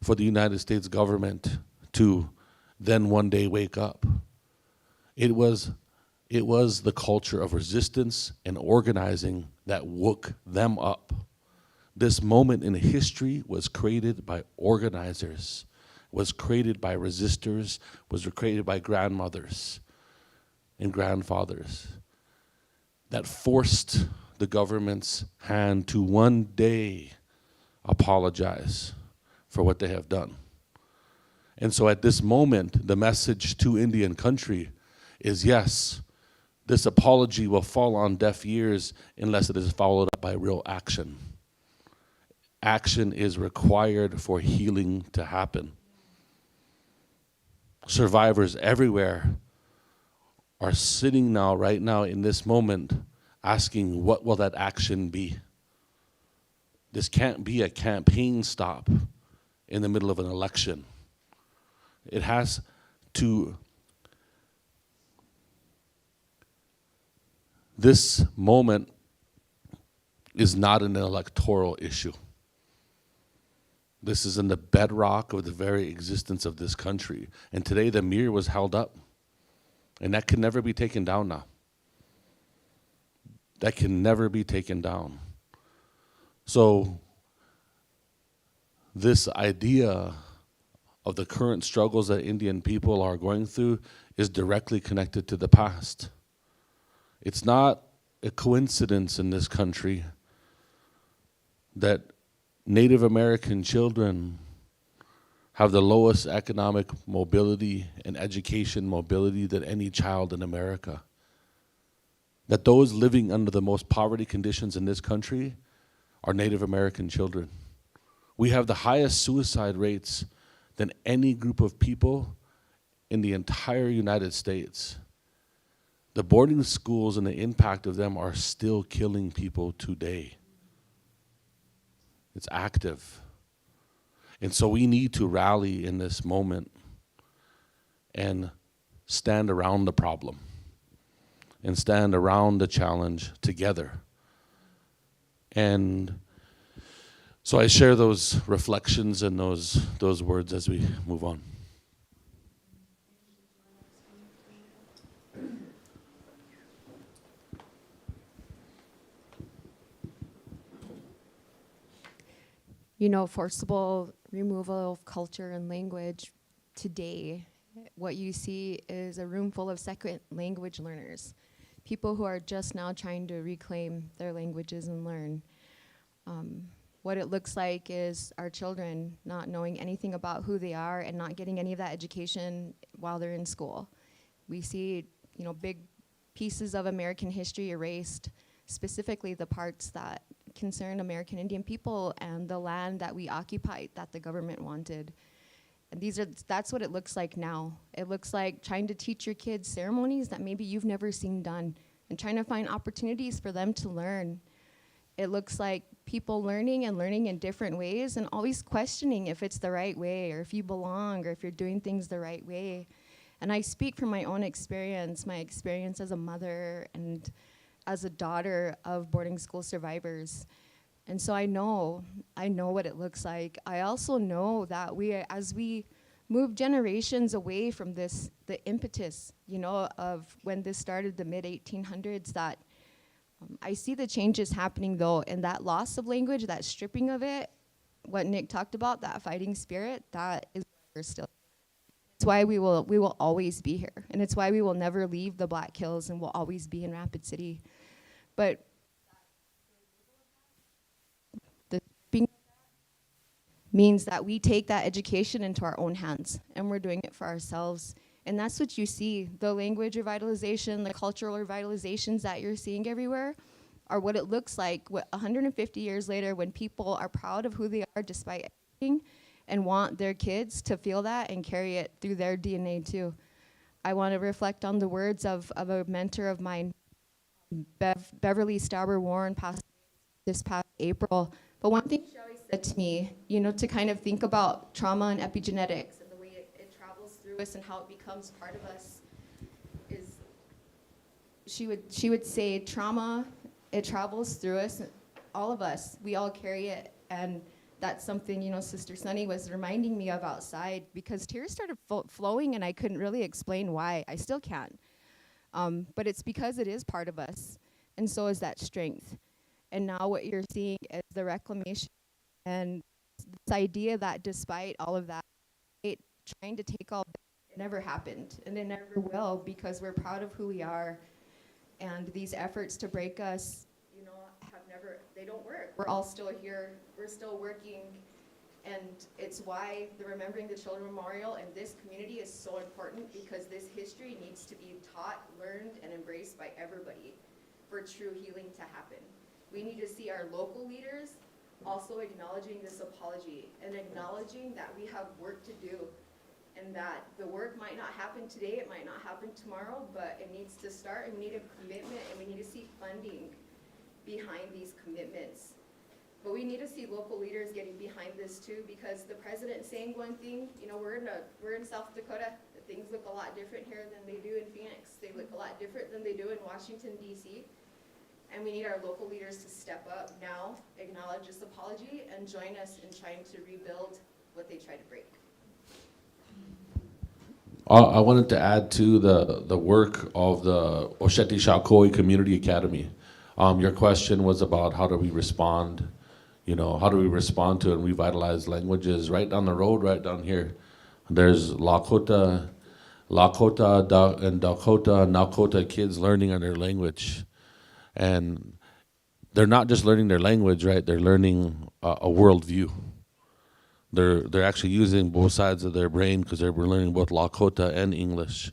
for the United States government to then one day wake up. It was the culture of resistance and organizing that woke them up. This moment in history was created by organizers, was created by resistors, was created by grandmothers and grandfathers that forced the government's hand to one day apologize for what they have done. And so at this moment, the message to Indian country is yes, this apology will fall on deaf ears unless it is followed up by real action. Action is required for healing to happen. Survivors everywhere are sitting now, right now, in this moment, asking, what will that action be? This can't be a campaign stop in the middle of an election. It has to, this moment is not an electoral issue. This is in the bedrock of the very existence of this country. And today the mirror was held up. And that can never be taken down now. That can never be taken down. So this idea of the current struggles that Indian people are going through is directly connected to the past. It's not a coincidence in this country that Native American children have the lowest economic mobility and education mobility than any child in America. That those living under the most poverty conditions in this country are Native American children. We have the highest suicide rates than any group of people in the entire United States. The boarding schools and the impact of them are still killing people today. It's active. And so we need to rally in this moment and stand around the problem and stand around the challenge together. And so I share those reflections and those words as we move on. You know, forcible removal of culture and language today, what you see is a room full of second language learners, people who are just now trying to reclaim their languages and learn. What it looks like is our children not knowing anything about who they are and not getting any of that education while they're in school. We see, you know, big pieces of American history erased, specifically the parts that concern American Indian people and the land that we occupied that the government wanted. And that's what it looks like now. It looks like trying to teach your kids ceremonies that maybe you've never seen done and trying to find opportunities for them to learn. It looks like people learning in different ways and always questioning if it's the right way or if you belong or if you're doing things the right way. And I speak from my own experience, my experience as a mother and as a daughter of boarding school survivors. And so I know what it looks like. I also know that as we move generations away from this, the impetus, you know, of when this started, the mid-1800s, that I see the changes happening though, and that loss of language, that stripping of it, what Nick talked about, that fighting spirit, that is we're still. It's why we will always be here, and it's why we will never leave the Black Hills and will always be in Rapid City. But the means that we take that education into our own hands, and we're doing it for ourselves. And that's what you see. The language revitalization, the cultural revitalizations that you're seeing everywhere are what it looks like 150 years later when people are proud of who they are despite everything and want their kids to feel that and carry it through their DNA too. I want to reflect on the words of a mentor of mine, Beverly Stauber Warren, passed this past April. But one thing she always said to me, you know, to kind of think about trauma and epigenetics and the way it travels through us and how it becomes part of us, is she would say trauma it travels through us, all of us. We all carry it, and that's something, you know, Sister Sunny was reminding me of outside, because tears started flowing, and I couldn't really explain why. I still can't. But it's because it is part of us, and so is that strength. And now what you're seeing is the reclamation and this idea that despite all of that, it trying to take all, it never happened, and it never will, because we're proud of who we are. And these efforts to break us, you know, have never, they don't work. We're all still here, we're still working, and it's why the Remembering the Children Memorial and this community is so important, because this history needs to be taught, learned, and embraced by everybody for true healing to happen. We need to see our local leaders also acknowledging this apology and acknowledging that we have work to do, and that the work might not happen today, it might not happen tomorrow, but it needs to start, and we need a commitment, and we need to see funding behind these commitments. But we need to see local leaders getting behind this too, because the president saying one thing, you know, we're in South Dakota. Things look a lot different here than they do in Phoenix. They look a lot different than they do in Washington, D.C. And we need our local leaders to step up now, acknowledge this apology, and join us in trying to rebuild what they tried to break. I wanted to add to the work of the Osheti Shakoi Community Academy. Your question was about how do we respond, how do we respond to and revitalize languages right down the road, right down here. There's Lakota, and Nakota kids learning their language. And they're not just learning their language, right? They're learning a worldview. They're actually using both sides of their brain, because they're learning both Lakota and English,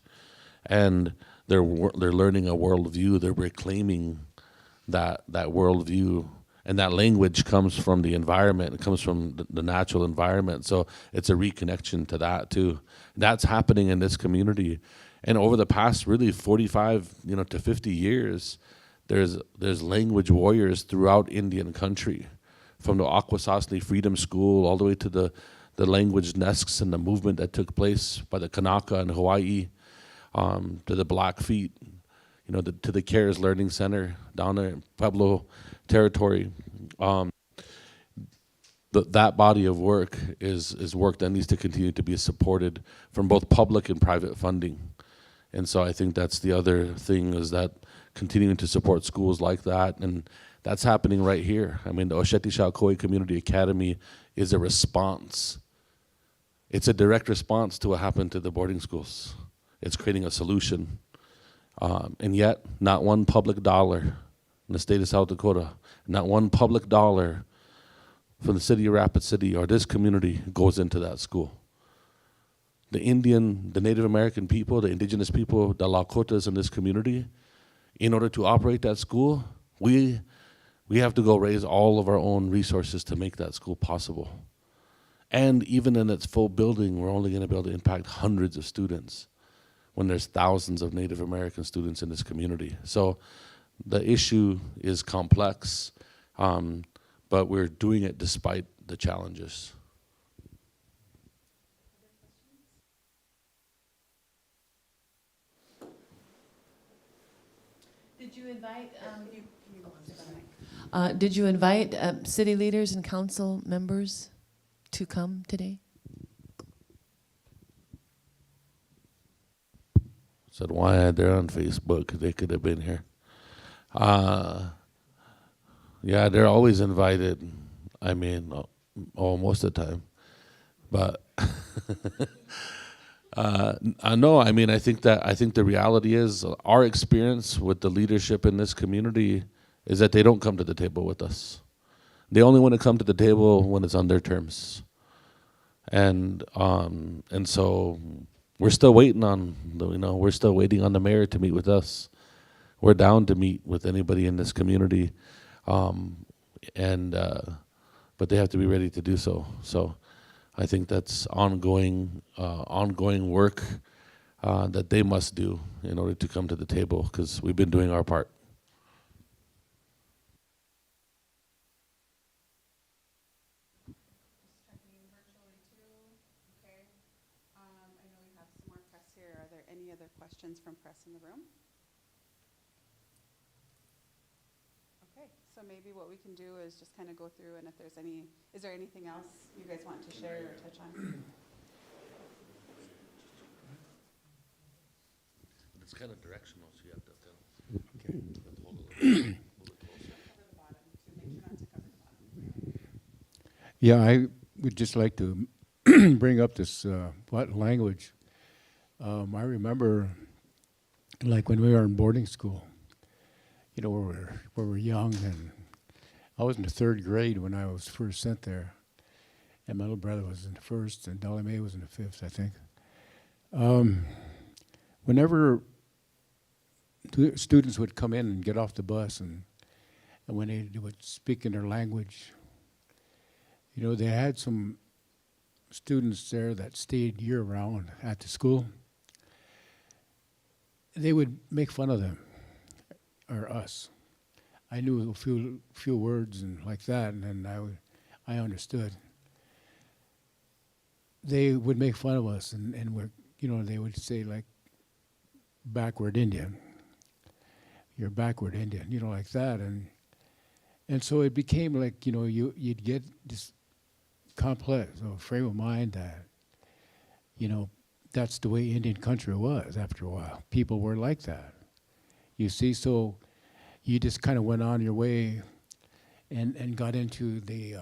and they're learning a worldview. They're reclaiming that worldview, and that language comes from the environment. It comes from the natural environment. So it's a reconnection to that too. That's happening in this community, and over the past really 45 to 50 years, there's language warriors throughout Indian country, from the Akwesasne Freedom School all the way to the language nests and the movement that took place by the Kanaka in Hawaii, to the Blackfeet, to the CARES Learning Center down there in Pueblo territory. That body of work is work that needs to continue to be supported from both public and private funding. And so I think that's the other thing, is that continuing to support schools like that, and that's happening right here. I mean, the Osheti Shakoi Community Academy is a response. It's a direct response to what happened to the boarding schools. It's creating a solution. And yet, not one public dollar in the state of South Dakota, not one public dollar from the city of Rapid City or this community goes into that school. The Native American people, the indigenous people, the Lakotas in this community, in order to operate that school, we have to go raise all of our own resources to make that school possible. And even in its full building, we're only going to be able to impact hundreds of students when there's thousands of Native American students in this community. So the issue is complex, but we're doing it despite the challenges. Did you invite city leaders and council members to come today? Said, why they're on Facebook? They could have been here. Yeah, they're always invited. I mean, most of the time. But I know. I mean, I think the reality is our experience with the leadership in this community is that they don't come to the table with us. They only want to come to the table when it's on their terms. And so we're still waiting on we're still waiting on the mayor to meet with us. We're down to meet with anybody in this community, but they have to be ready to do so. So I think that's ongoing work that they must do in order to come to the table, because we've been doing our part. Are there any other questions from press in the room? So maybe what we can do is just kind of go through, and if there's any, is there anything else you guys want to share or touch on? It's kind of directional, so you have to tell. Okay. You have to hold it a little closer. Cover the bottom, to make sure not to cover the bottom. Yeah, I would just like to bring up this language. I remember, like when we were in boarding school, you know, where we're young, and I was in the 3rd grade when I was first sent there, and my little brother was in the 1st, and Dolly Mae was in the 5th, I think. Whenever students would come in and get off the bus, and when they would speak in their language, you know, they had some students there that stayed year-round at the school. They would make fun of them, or us. I knew a few words and like that, and then I understood. They would make fun of us, and we're, you know, they would say like, backward Indian. You're backward Indian, you know, like that, and so it became like, you know, you'd get this complex frame of mind that, you know, that's the way Indian country was after a while. People were like that. You see, so you just kind of went on your way and got into the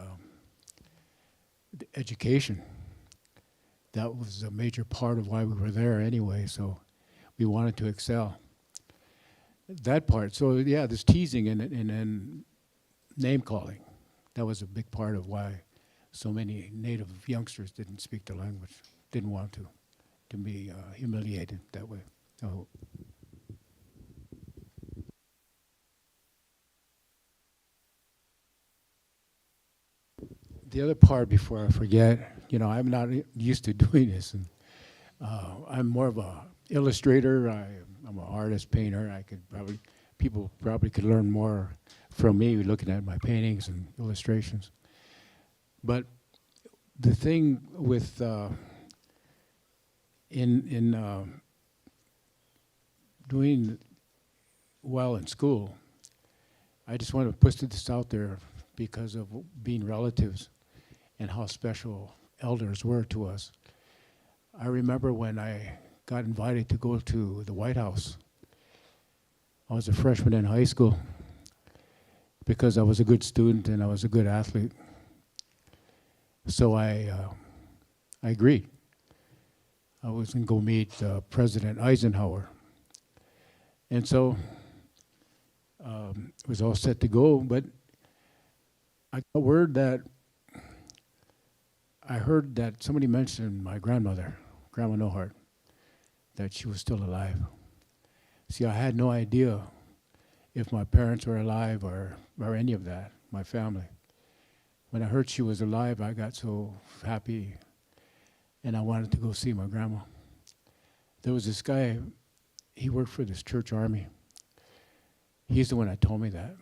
education. That was a major part of why we were there anyway, so we wanted to excel. That part, so yeah, this teasing and name calling, that was a big part of why so many Native youngsters didn't speak the language, didn't want to be humiliated that way. So. The other part, before I forget, you know, I'm not used to doing this, and I'm more of a illustrator. I'm an artist, painter. People probably could learn more from me looking at my paintings and illustrations. But the thing with in doing well in school, I just want to put this out there because of being relatives and how special elders were to us. I remember when I got invited to go to the White House. I was a freshman in high school because I was a good student and I was a good athlete. So I agreed. I was going to go meet President Eisenhower. And so it was all set to go, but I got word that I heard that somebody mentioned my grandmother, Grandma Nohart, that she was still alive. See, I had no idea if my parents were alive or any of that, my family. When I heard she was alive, I got so happy, and I wanted to go see my grandma. There was this guy, he worked for this church army. He's the one that told me that,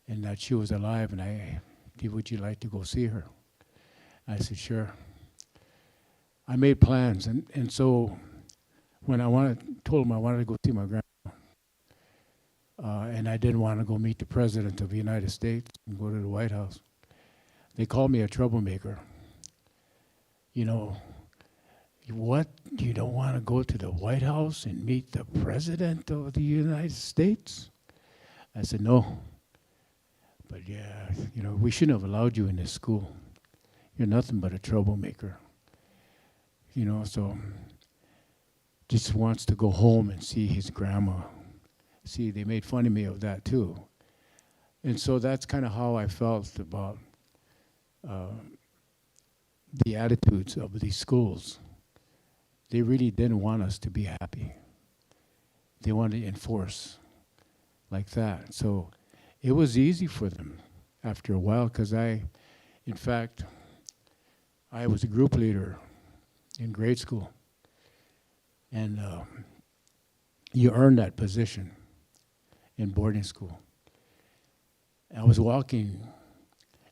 and that she was alive, and would you like to go see her? I said, sure. I made plans, and so when told him I wanted to go see my grandma, and I didn't want to go meet the President of the United States and go to the White House, they called me a troublemaker. You know, what? You don't want to go to the White House and meet the President of the United States? I said, no. But yeah, you know, we shouldn't have allowed you in this school. You're nothing but a troublemaker. You know, so just wants to go home and see his grandma. See, they made fun of me of that too. And so that's kind of how I felt about the attitudes of these schools. They really didn't want us to be happy. They wanted to enforce like that. So it was easy for them after a while because in fact, I was a group leader in grade school. And you earn that position in boarding school. I was walking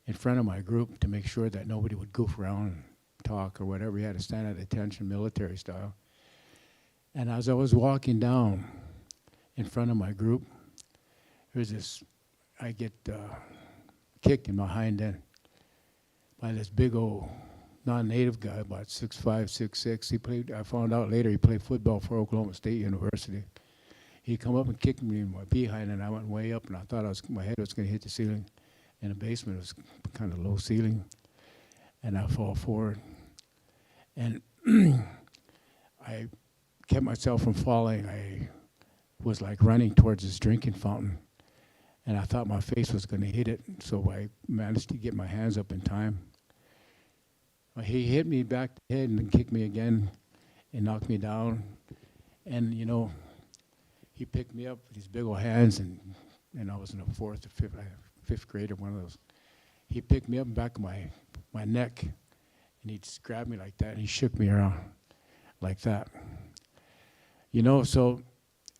in front of my group to make sure that nobody would goof around and talk or whatever. We had to stand at attention, military style. And as I was walking down in front of my group, there's this, I get kicked in my hind end by this big old non-native guy, about 6'5", 6'6". He played. I found out later he played football for Oklahoma State University. He come up and kicked me in my behind, and I went way up, and I thought my head was going to hit the ceiling. In the basement, it was kind of low ceiling, and I fall forward. And I kept myself from falling. I was like running towards this drinking fountain, and I thought my face was going to hit it, so I managed to get my hands up in time. He hit me back the head and then kicked me again and knocked me down. And, you know, he picked me up with his big old hands, and I was in a fourth or fifth grade or one of those. He picked me up in the back of my neck, and he just grabbed me like that, and he shook me around like that. You know, so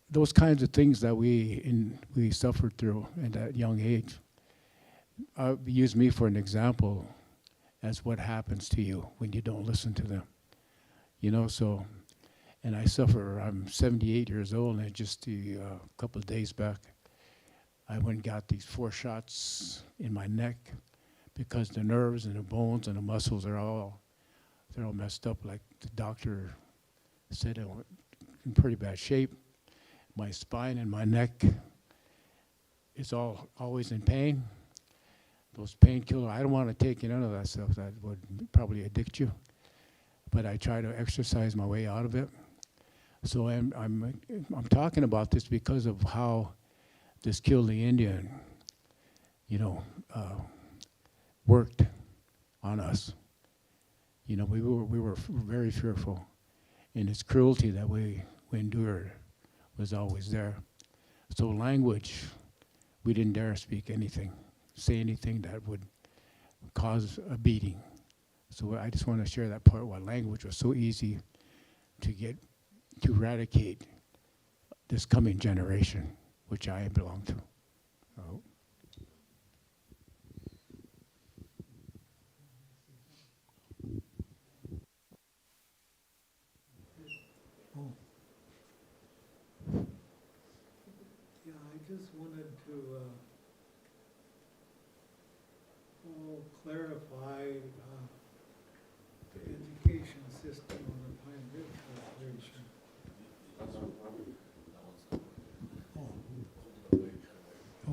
those kinds of things that we suffered through at that young age use me for an example as what happens to you when you don't listen to them. You know, so, and I suffer. I'm 78 years old, and just a couple of days back, I went and got these 4 shots in my neck because the nerves and the bones and the muscles are all messed up. Like the doctor said, I'm in pretty bad shape. My spine and my neck is always in pain. Those painkillers, I don't want to take none of that stuff. That would probably addict you. But I try to exercise my way out of it. So I'm talking about this because of how this Kill the Indian, you know, worked on us. You know, we were very fearful, and its cruelty that we endured was always there. So language, we didn't dare speak anything, say anything that would cause a beating. So I just want to share that part why language was so easy to eradicate this coming generation, which I belong to. Oh. Yeah, I just wanted to clarify the education system on the Pine Ridge Corporation.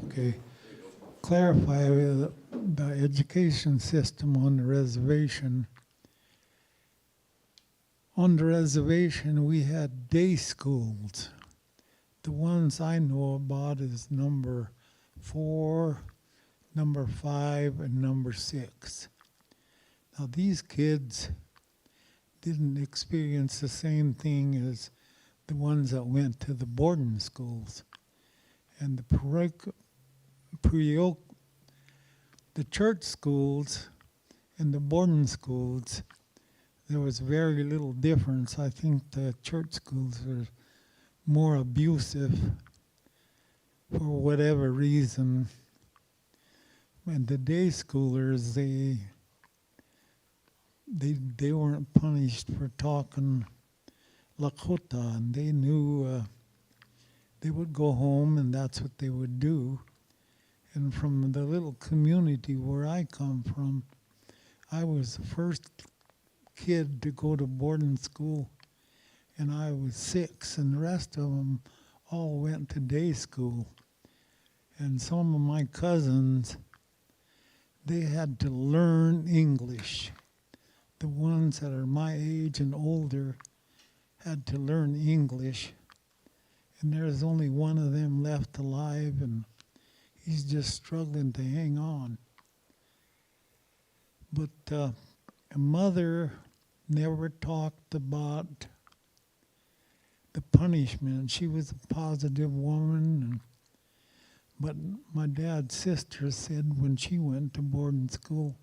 Okay. Clarify the education system on the reservation. On the reservation, we had day schools. The ones I know about is number 4, number 5, and number 6. Now these kids didn't experience the same thing as the ones that went to the boarding schools. And the church schools and the boarding schools, there was very little difference. I think the church schools were more abusive for whatever reason. And the day schoolers, they weren't punished for talking Lakota, and they knew they would go home and that's what they would do. And from the little community where I come from, I was the first kid to go to boarding school, and I was 6, and the rest of them all went to day school. And some of my cousins, they had to learn English. The ones that are my age and older had to learn English. And there's only one of them left alive, and he's just struggling to hang on. But a mother never talked about the punishment. She was a positive woman, but my dad's sister said when she went to boarding school,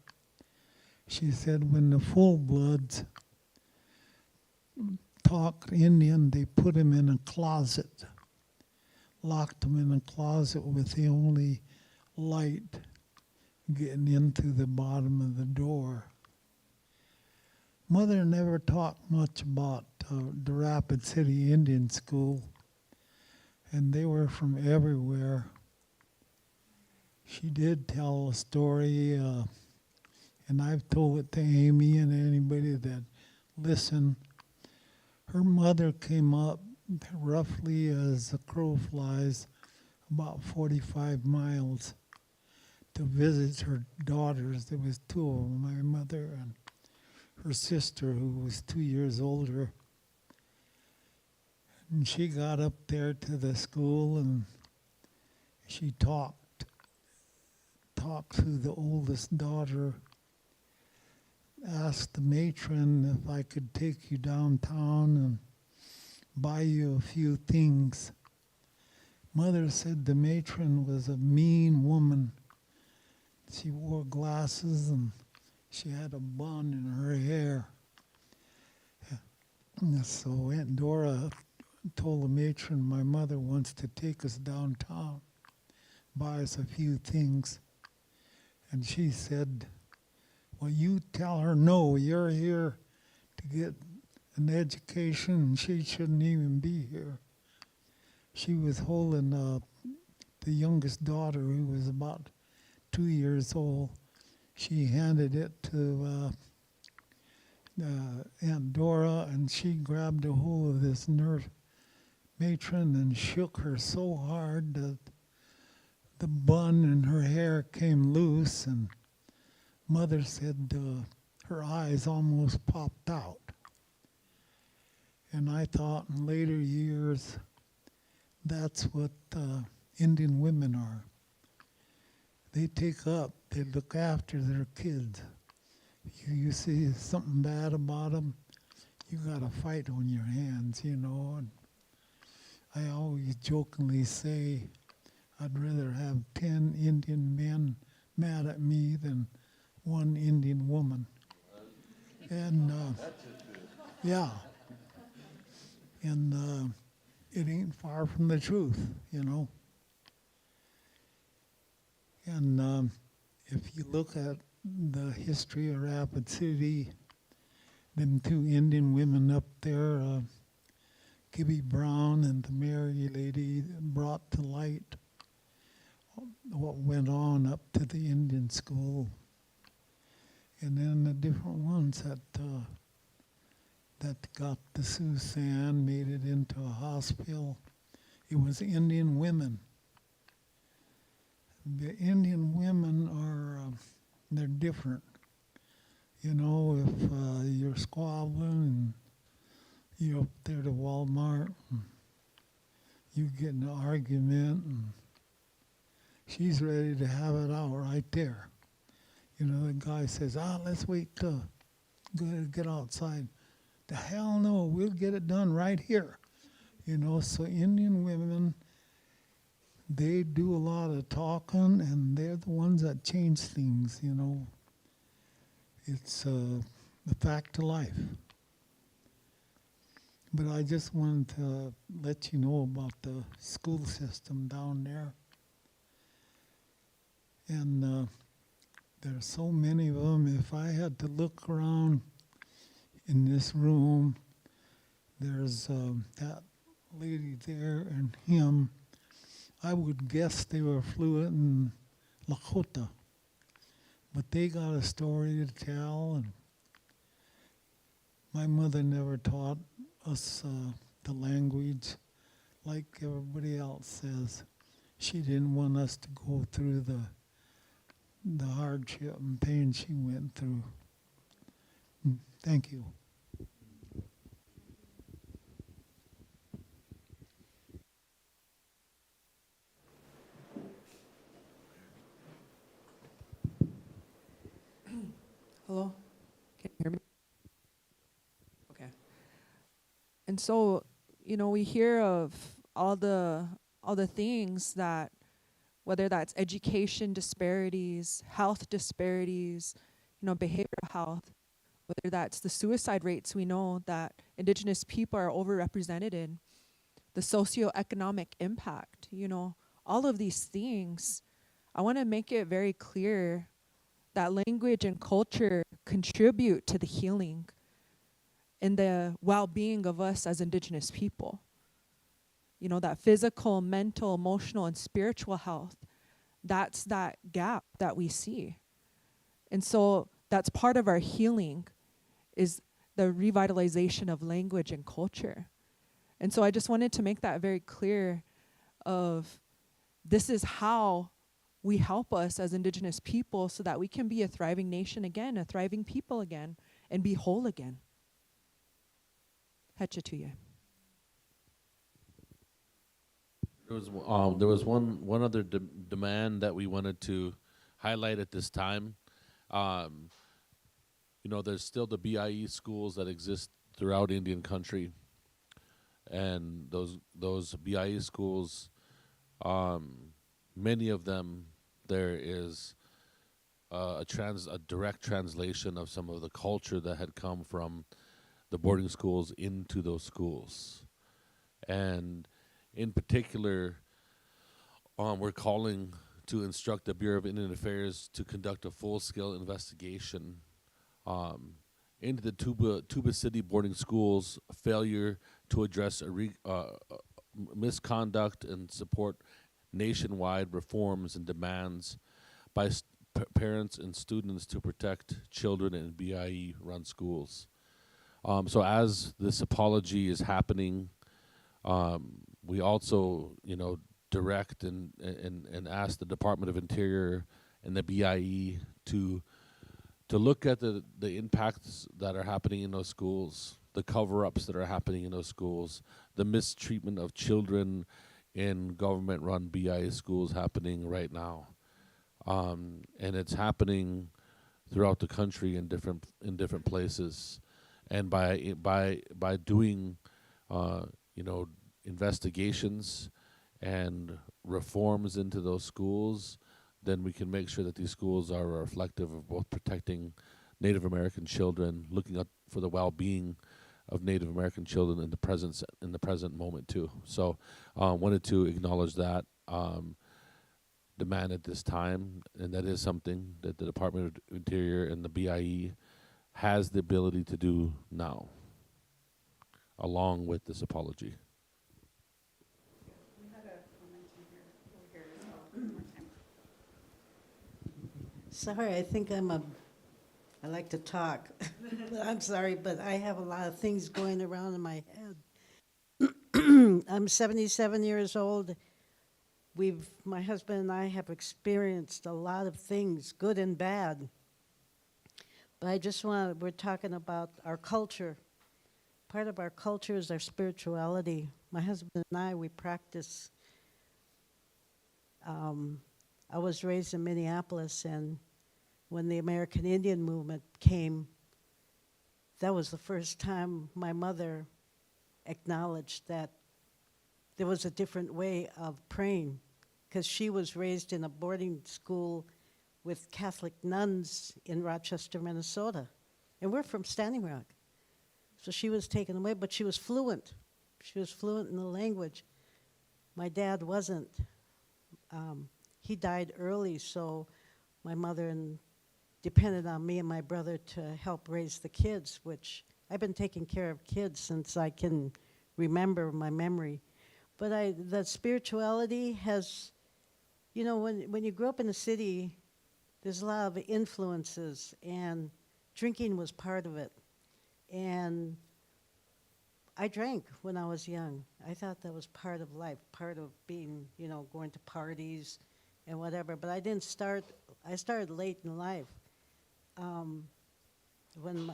she said when the full-bloods talked Indian, they put him in a closet, locked him in a closet with the only light getting into the bottom of the door. Mother never talked much about the Rapid City Indian School, and they were from everywhere. she did tell a story, and I've told it to Amy and anybody that listened. Her mother came up roughly as the crow flies, about 45 miles to visit her daughters. There was two of them, my mother and her sister, who was 2 years older. And she got up there to the school and she talked to the oldest daughter, asked the matron if I could take you downtown and buy you a few things. Mother said the matron was a mean woman. She wore glasses and she had a bun in her hair. And so Aunt Dora told the matron my mother wants to take us downtown, buy us a few things. And she said, well, you tell her no, you're here to get an education and she shouldn't even be here. She was holding the youngest daughter, who was about 2 years old. She handed it to Aunt Dora, and she grabbed a hold of this nurse matron and shook her so hard that the bun in her hair came loose, and Mother said her eyes almost popped out. And I thought in later years, that's what Indian women are. They take up, they look after their kids. You see something bad about them, you got a fight on your hands, you know. And I always jokingly say, I'd rather have 10 Indian men mad at me than one Indian woman. And yeah, and it ain't far from the truth, you know. And if you look at the history of Rapid City, them two Indian women up there, Gibby Brown and the Mary lady, brought to light what went on up to the Indian school. And then the different ones that got the Susan, made it into a hospital. It was Indian women. The Indian women are, they're different. You know, if you're squabbling and you're up there to Walmart, and you get in an argument, and she's ready to have it out right there. You know, the guy says, let's wait till get outside. The hell no, we'll get it done right here. You know, so Indian women, they do a lot of talking, and they're the ones that change things, you know. It's a fact of life. But I just wanted to let you know about the school system down there. And there's so many of them. If I had to look around in this room, there's that lady there and him. I would guess they were fluent in Lakota, but they got a story to tell. And my mother never taught us the language like everybody else says. She didn't want us to go through the hardship and pain she went through. Thank you. Hello? Can you hear me? Okay. And so, you know, we hear of all the things that, whether that's education disparities, health disparities, you know, behavioral health, whether that's the suicide rates we know that Indigenous people are overrepresented in, the socioeconomic impact, you know, all of these things. I want to make it very clear that language and culture contribute to the healing and the well-being of us as Indigenous people. You know, that physical, mental, emotional, and spiritual health, that's that gap that we see. And so that's part of our healing, is the revitalization of language and culture. And so I just wanted to make that very clear of this is how we help us as Indigenous people so that we can be a thriving nation again, a thriving people again, and be whole again. Hechatuye. There was one other demand that we wanted to highlight at this time. There's still the BIE schools that exist throughout Indian country, and those BIE schools, many of them, there is a direct translation of some of the culture that had come from the boarding schools into those schools, and in particular, we're calling to instruct the Bureau of Indian Affairs to conduct a full-scale investigation into the Tuba City boarding schools' failure to address misconduct and support nationwide reforms and demands by parents and students to protect children in BIE-run schools. So as this apology is happening, we also, direct and ask the Department of Interior and the BIE to look at the impacts that are happening in those schools, the cover-ups that are happening in those schools, the mistreatment of children in government-run BIE schools happening right now, and it's happening throughout the country in different places, and by doing, investigations and reforms into those schools, then we can make sure that these schools are reflective of both protecting Native American children, looking up for the well-being of Native American children in the present moment too. So, wanted to acknowledge that demand at this time, and that is something that the Department of Interior and the BIE has the ability to do now, along with this apology. We had a comment in here, over here as well, one more time. Sorry, I think I like to talk. I'm sorry, but I have a lot of things going around in my head. I'm 77 years old. My husband and I have experienced a lot of things, good and bad. But we're talking about our culture. Part of our culture is our spirituality. My husband and I, we practice. I was raised in Minneapolis, and when the American Indian movement came, that was the first time my mother acknowledged that there was a different way of praying, because she was raised in a boarding school with Catholic nuns in Rochester, Minnesota. And we're from Standing Rock. So she was taken away, but she was fluent. She was fluent in the language. My dad wasn't. He died early, so my mother depended on me and my brother to help raise the kids, which I've been taking care of kids since I can remember my memory. But the spirituality has, when you grow up in the city, there's a lot of influences, and drinking was part of it. And I drank when I was young. I thought that was part of life, part of being, going to parties and whatever. But I started late in life. When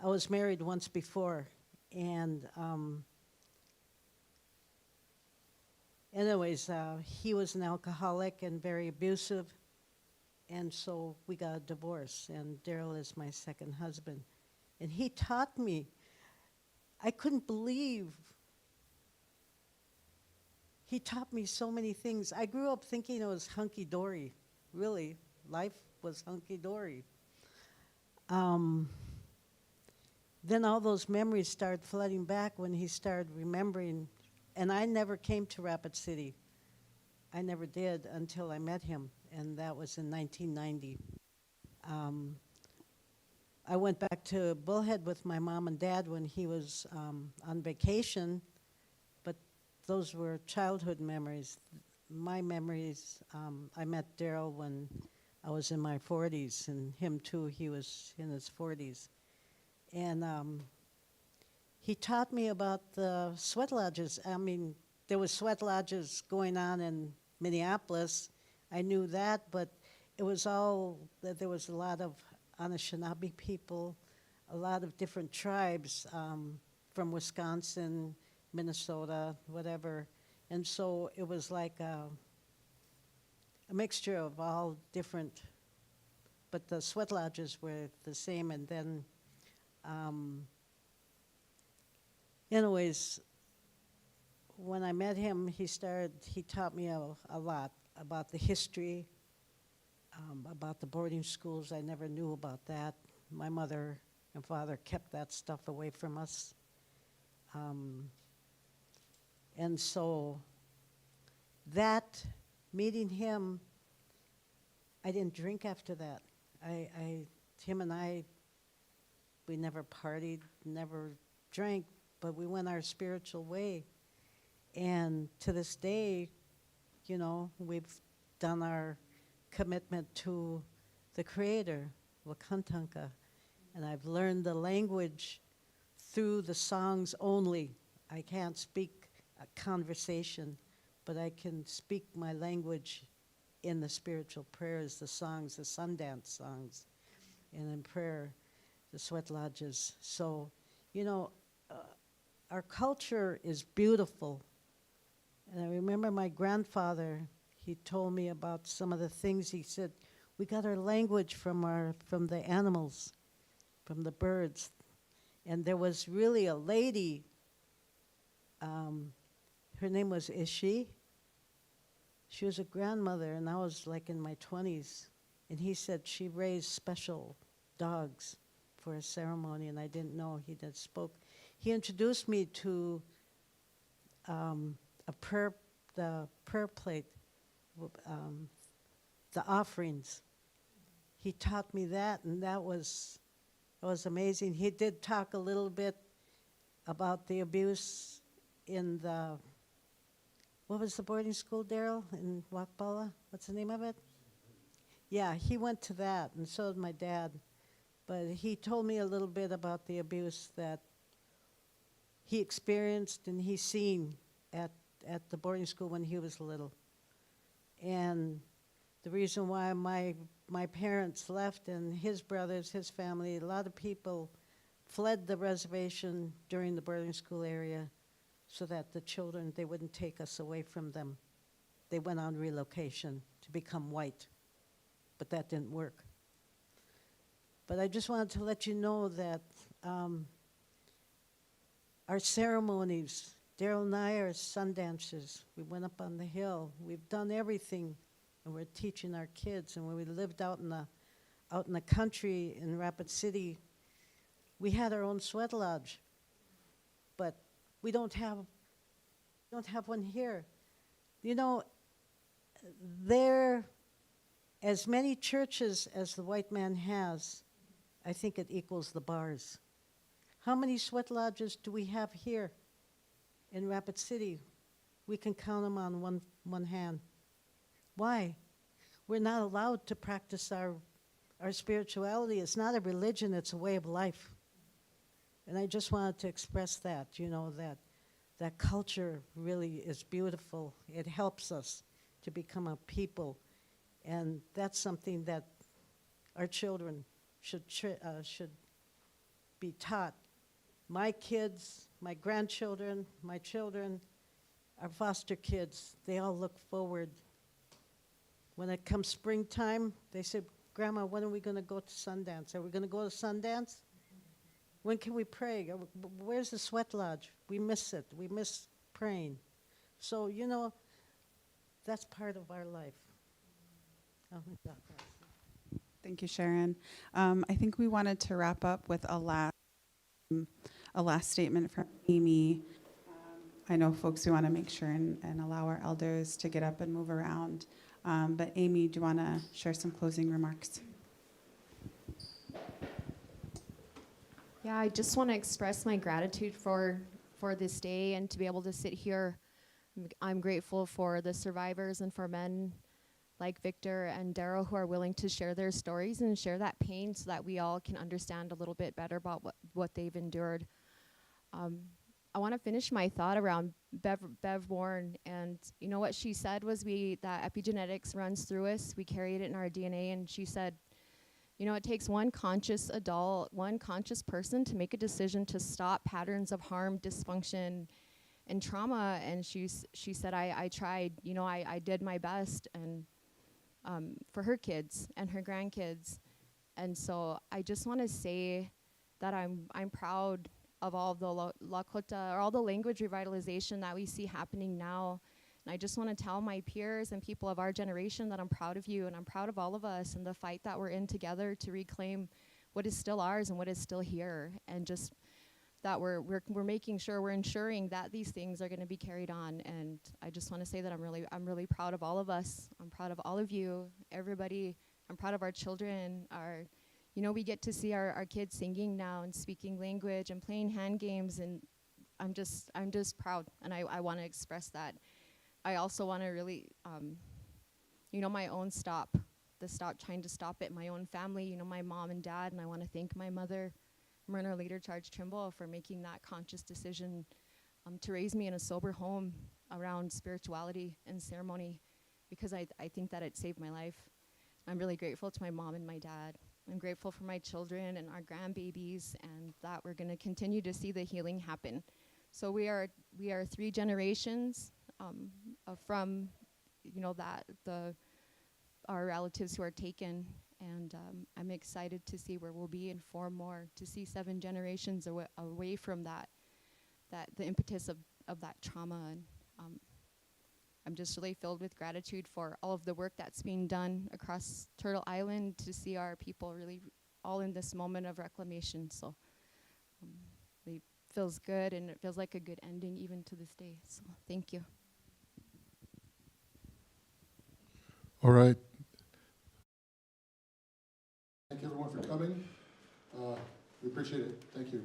I was married once before, and anyways, he was an alcoholic and very abusive, and so we got a divorce, and Daryl is my second husband. And he taught me, I couldn't believe, he taught me so many things. I grew up thinking it was hunky-dory, really. Life was hunky-dory. Then all those memories started flooding back when he started remembering, and I never came to Rapid City. I never did until I met him, and that was in 1990. I went back to Bullhead with my mom and dad when he was on vacation, but those were childhood memories. my memories, I met Daryl when I was in my 40s, and him too, he was in his 40s. And he taught me about the sweat lodges. I mean, there was sweat lodges going on in Minneapolis. I knew that, but it was all that there was a lot of Anishinaabe people, a lot of different tribes from Wisconsin, Minnesota, whatever. And so it was like a mixture of all different, but the sweat lodges were the same. And then, anyways, when I met him, he taught me a lot about the history, about the boarding schools. I never knew about that. My mother and father kept that stuff away from us. And so that, meeting him, I didn't drink after that. Him and I, we never partied, never drank, but we went our spiritual way. And to this day, you know, we've done our commitment to the Creator, Wakantanka. And I've learned the language through the songs only. I can't speak a conversation, but I can speak my language in the spiritual prayers, the songs, the Sundance songs, and in prayer, the sweat lodges. So, you know, our culture is beautiful. And I remember my grandfather, he told me about some of the things. He said, we got our language from the animals, from the birds. And there was really a lady, her name was Ishi. She was a grandmother, and I was like in my 20s. And he said she raised special dogs for a ceremony, and I didn't know. He did spoke. He introduced me to the prayer plate, the offerings. He taught me that, and that was amazing. He did talk a little bit about the abuse in the, what was the boarding school, Daryl, in Wakbala? What's the name of it? Yeah, he went to that, and so did my dad. But he told me a little bit about the abuse that he experienced and he seen at the boarding school when he was little. And the reason why my parents left, and his brothers, his family, a lot of people fled the reservation during the boarding school area so that the children, they wouldn't take us away from them. They went on relocation to become white, but that didn't work. But I just wanted to let you know that our ceremonies, Daryl and I are sun dancers. We went up on the hill. We've done everything, and we're teaching our kids. And when we lived out in the country in Rapid City, we had our own sweat lodge, but we don't have one here. You know, there, as many churches as the white man has, I think it equals the bars. How many sweat lodges do we have here in Rapid City? We can count them on one hand. Why? We're not allowed to practice our spirituality. It's not a religion, it's a way of life. And I just wanted to express that, you know, that culture really is beautiful. It helps us to become a people. And that's something that our children should be taught. My kids, my grandchildren, my children, our foster kids, they all look forward. When it comes springtime, they say, Grandma, when are we going to go to Sundance? Are we going to go to Sundance? When can we pray? Where's the sweat lodge? We miss it. We miss praying. So, you know, that's part of our life. Thank you, Sharon. I think we wanted to wrap up with a last statement from Amy. I know folks, we want to make sure and allow our elders to get up and move around. But Amy, do you want to share some closing remarks? Yeah, I just want to express my gratitude for this day and to be able to sit here I'm grateful for the survivors and for men like Victor and Daryl who are willing to share their stories and share that pain so that we all can understand a little bit better about what they've endured. I want to finish my thought around Bev Warren, and you know what she said was that epigenetics runs through us. We carry it in our DNA, and she said, you know, it takes one conscious adult, one conscious person to make a decision to stop patterns of harm, dysfunction, and trauma. And she said, I tried, you know, I did my best, and for her kids and her grandkids. And so I just want to say that I'm proud of all of the Lakota, or all the language revitalization that we see happening now. And I just want to tell my peers and people of our generation that I'm proud of you, and I'm proud of all of us and the fight that we're in together to reclaim what is still ours and what is still here, and just that we're making sure, we're ensuring that these things are going to be carried on. And I just want to say that I'm really proud of all of us. I'm proud of all of you, everybody. I'm proud of our children. You know, we get to see our kids singing now and speaking language and playing hand games, and I'm just proud, and I want to express that. I also want to really, you know, my own trying to stop it, my own family, you know, my mom and dad, and I want to thank my mother, Myrna Leader Charge Trimble, for making that conscious decision to raise me in a sober home around spirituality and ceremony, because I think that it saved my life. I'm really grateful to my mom and my dad. I'm grateful for my children and our grandbabies, and that we're going to continue to see the healing happen. So we are 3 generations from, you know, our relatives who are taken, and I'm excited to see where we'll be in 4 more, to see 7 generations away from that the impetus of that trauma. And I'm just really filled with gratitude for all of the work that's being done across Turtle Island to see our people really all in this moment of reclamation. So it feels good, and it feels like a good ending even to this day. So thank you. All right. Thank you everyone for coming. We appreciate it. Thank you.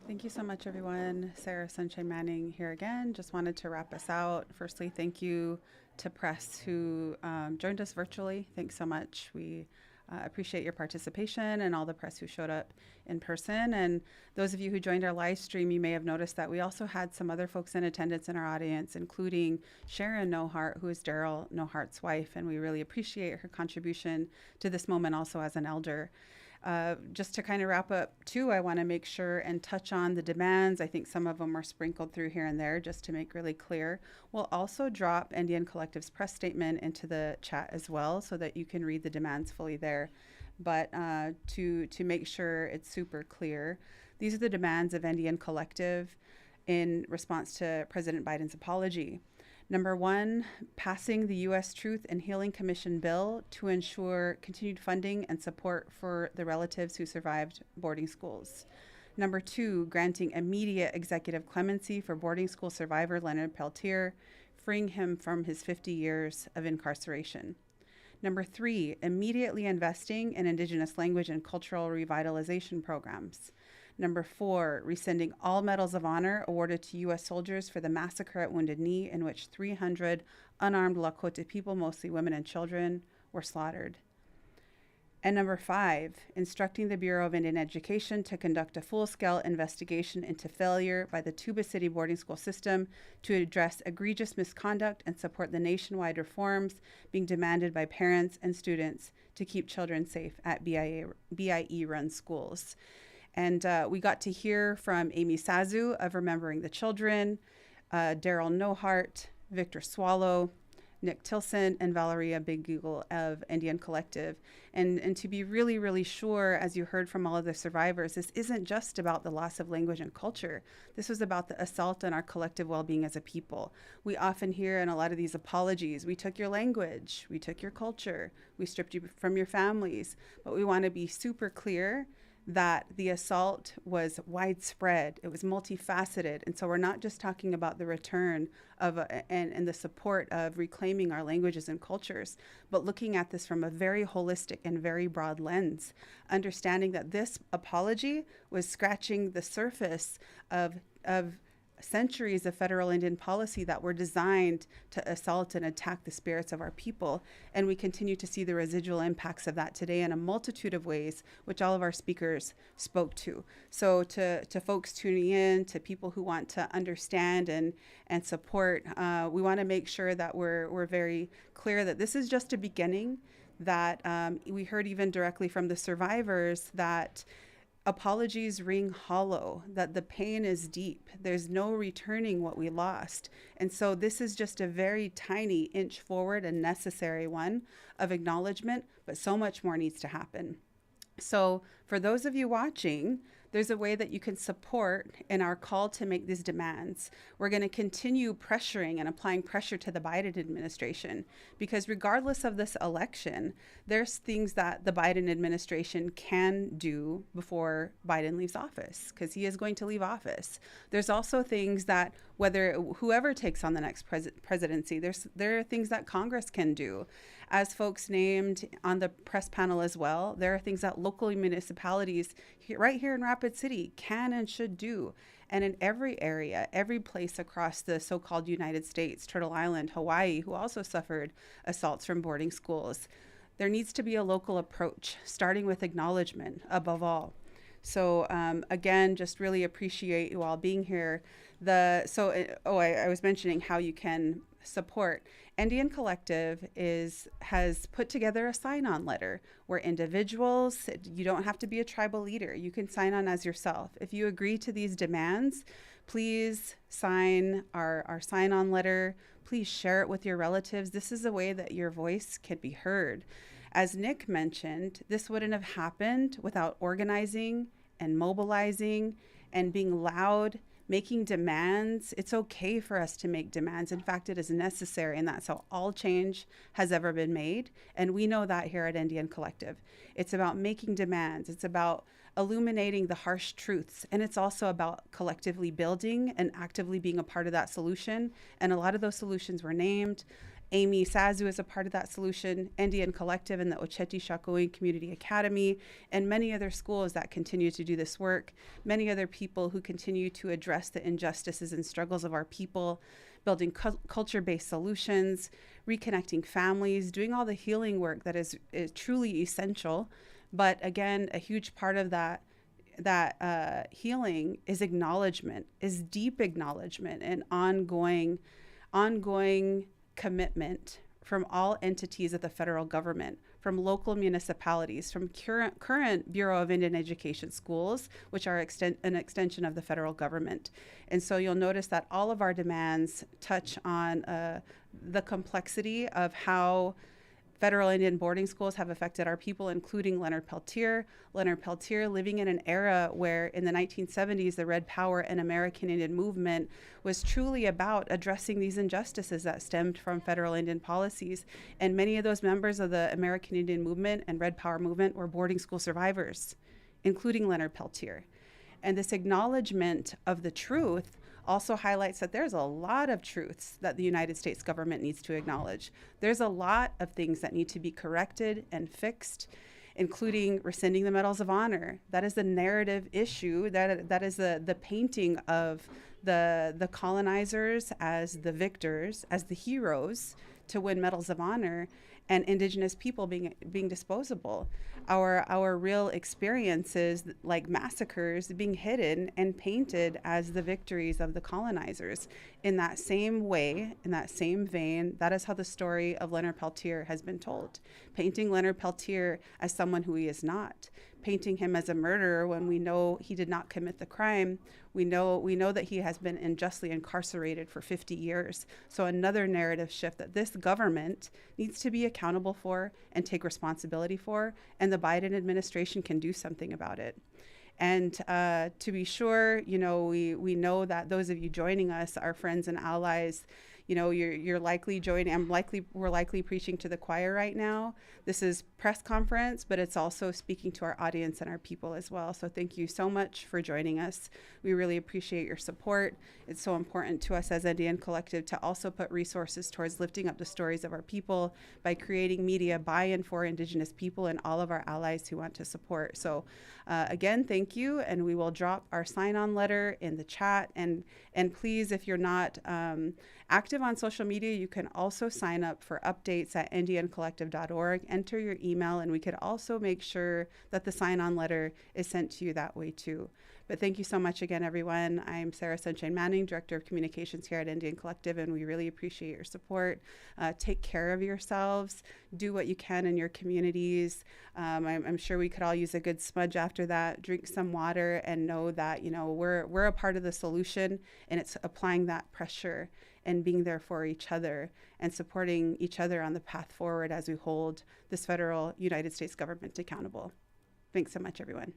Thank you so much, everyone. Sarah Sunshine Manning here again. Just wanted to wrap us out. Firstly, thank you to press who joined us virtually. Thanks so much. We appreciate your participation, and all the press who showed up in person. And those of you who joined our live stream, you may have noticed that we also had some other folks in attendance in our audience, including Sharon Nohart, who is Daryl Nohart's wife, and we really appreciate her contribution to this moment also as an elder. Just to kind of wrap up too, I want to make sure and touch on the demands. I think some of them are sprinkled through here and there just to make really clear. We'll also drop NDN Collective's press statement into the chat as well, so that you can read the demands fully there. But to make sure it's super clear, these are the demands of NDN Collective in response to President Biden's apology. Number 1, passing the U.S. Truth and Healing Commission bill to ensure continued funding and support for the relatives who survived boarding schools. Number 2, granting immediate executive clemency for boarding school survivor Leonard Peltier, freeing him from his 50 years of incarceration. Number 3, immediately investing in Indigenous language and cultural revitalization programs. Number 4, rescinding all medals of honor awarded to U.S. soldiers for the massacre at Wounded Knee, in which 300 unarmed Lakota people, mostly women and children, were slaughtered. And number 5, instructing the Bureau of Indian Education to conduct a full-scale investigation into failure by the Tuba City boarding school system to address egregious misconduct and support the nationwide reforms being demanded by parents and students to keep children safe at BIE-run schools. And we got to hear from Amy Sazu of Remembering the Children, Daryl Nohart, Victor Swallow, Nick Tilson, and Valeria Big Google of NDN Collective. And to be really, really sure, as you heard from all of the survivors, this isn't just about the loss of language and culture. This was about the assault on our collective well-being as a people. We often hear in a lot of these apologies, we took your language, we took your culture, we stripped you from your families. But we want to be super clear that the assault was widespread, it was multifaceted. And so we're not just talking about the return of and the support of reclaiming our languages and cultures, but looking at this from a very holistic and very broad lens, understanding that this apology was scratching the surface of centuries of federal Indian policy that were designed to assault and attack the spirits of our people. And we continue to see the residual impacts of that today in a multitude of ways, which all of our speakers spoke to. So to folks tuning in, to people who want to understand and support, we want to make sure that we're very clear that this is just a beginning, that we heard even directly from the survivors that apologies ring hollow, that the pain is deep. There's no returning what we lost. And so this is just a very tiny inch forward, a necessary one of acknowledgement, but so much more needs to happen. So for those of you watching, there's a way that you can support in our call to make these demands. We're going to continue pressuring and applying pressure to the Biden administration, because regardless of this election, there's things that the Biden administration can do before Biden leaves office, because he is going to leave office. There's also things that whoever takes on the next presidency, there are things that Congress can do. As folks named on the press panel as well, there are things that local municipalities right here in Rapid City can and should do. And in every area, every place across the so-called United States, Turtle Island, Hawaii, who also suffered assaults from boarding schools, there needs to be a local approach, starting with acknowledgement above all. So again, just really appreciate you all being here. I was mentioning how you can support. NDN Collective has put together a sign-on letter where individuals, you don't have to be a tribal leader, you can sign on as yourself. If you agree to these demands, please sign our sign-on letter. Please share it with your relatives. This is a way that your voice can be heard. As Nick mentioned, this wouldn't have happened without organizing and mobilizing and being loud, making demands. It's okay for us to make demands. In fact, it is necessary, and that's how all change has ever been made. And we know that here at NDN Collective. It's about making demands. It's about illuminating the harsh truths. And it's also about collectively building and actively being a part of that solution. And a lot of those solutions were named. Amy Sazu is a part of that solution, NDN Collective and the Ocheti Shakowin Community Academy, and many other schools that continue to do this work, many other people who continue to address the injustices and struggles of our people, building culture-based solutions, reconnecting families, doing all the healing work that is truly essential. But again, a huge part of that healing is acknowledgement, is deep acknowledgement and ongoing commitment from all entities of the federal government, from local municipalities, from current Bureau of Indian Education schools, which are an extension of the federal government. And so you'll notice that all of our demands touch on the complexity of how federal Indian boarding schools have affected our people, including Leonard Peltier. Leonard Peltier living in an era where in the 1970s, the Red Power and American Indian movement was truly about addressing these injustices that stemmed from federal Indian policies. And many of those members of the American Indian movement and Red Power movement were boarding school survivors, including Leonard Peltier. And this acknowledgement of the truth also highlights that there's a lot of truths that the United States government needs to acknowledge. There's a lot of things that need to be corrected and fixed, including rescinding the medals of honor. That is the narrative issue. That is the painting of the colonizers as the victors, as the heroes to win medals of honor, and indigenous people being disposable. Our real experiences, like massacres, being hidden and painted as the victories of the colonizers. In that same way, in that same vein, that is how the story of Leonard Peltier has been told. Painting Leonard Peltier as someone who he is not, painting him as a murderer when we know he did not commit the crime. We know that he has been unjustly incarcerated for 50 years. So another narrative shift that this government needs to be accountable for and take responsibility for, and the Biden administration can do something about it. And to be sure, we know that those of you joining us, our friends and allies, You know, you're likely joining. We're likely preaching to the choir right now. This is press conference, but it's also speaking to our audience and our people as well. So thank you so much for joining us. We really appreciate your support. It's so important to us as NDN Collective to also put resources towards lifting up the stories of our people by creating media by and for Indigenous people and all of our allies who want to support. So again, thank you, and we will drop our sign-on letter in the chat. And please, if you're not active on social media, you can also sign up for updates at ndncollective.org. Enter your email, and we could also make sure that the sign-on letter is sent to you that way too. But thank you so much again, everyone. I'm Sarah Sunshine Manning, Director of Communications here at NDN Collective, and we really appreciate your support. Take care of yourselves. Do what you can in your communities. I'm sure we could all use a good smudge after that. Drink some water and know that, you know, we're a part of the solution, and it's applying that pressure and being there for each other and supporting each other on the path forward as we hold this federal United States government accountable. Thanks so much, everyone.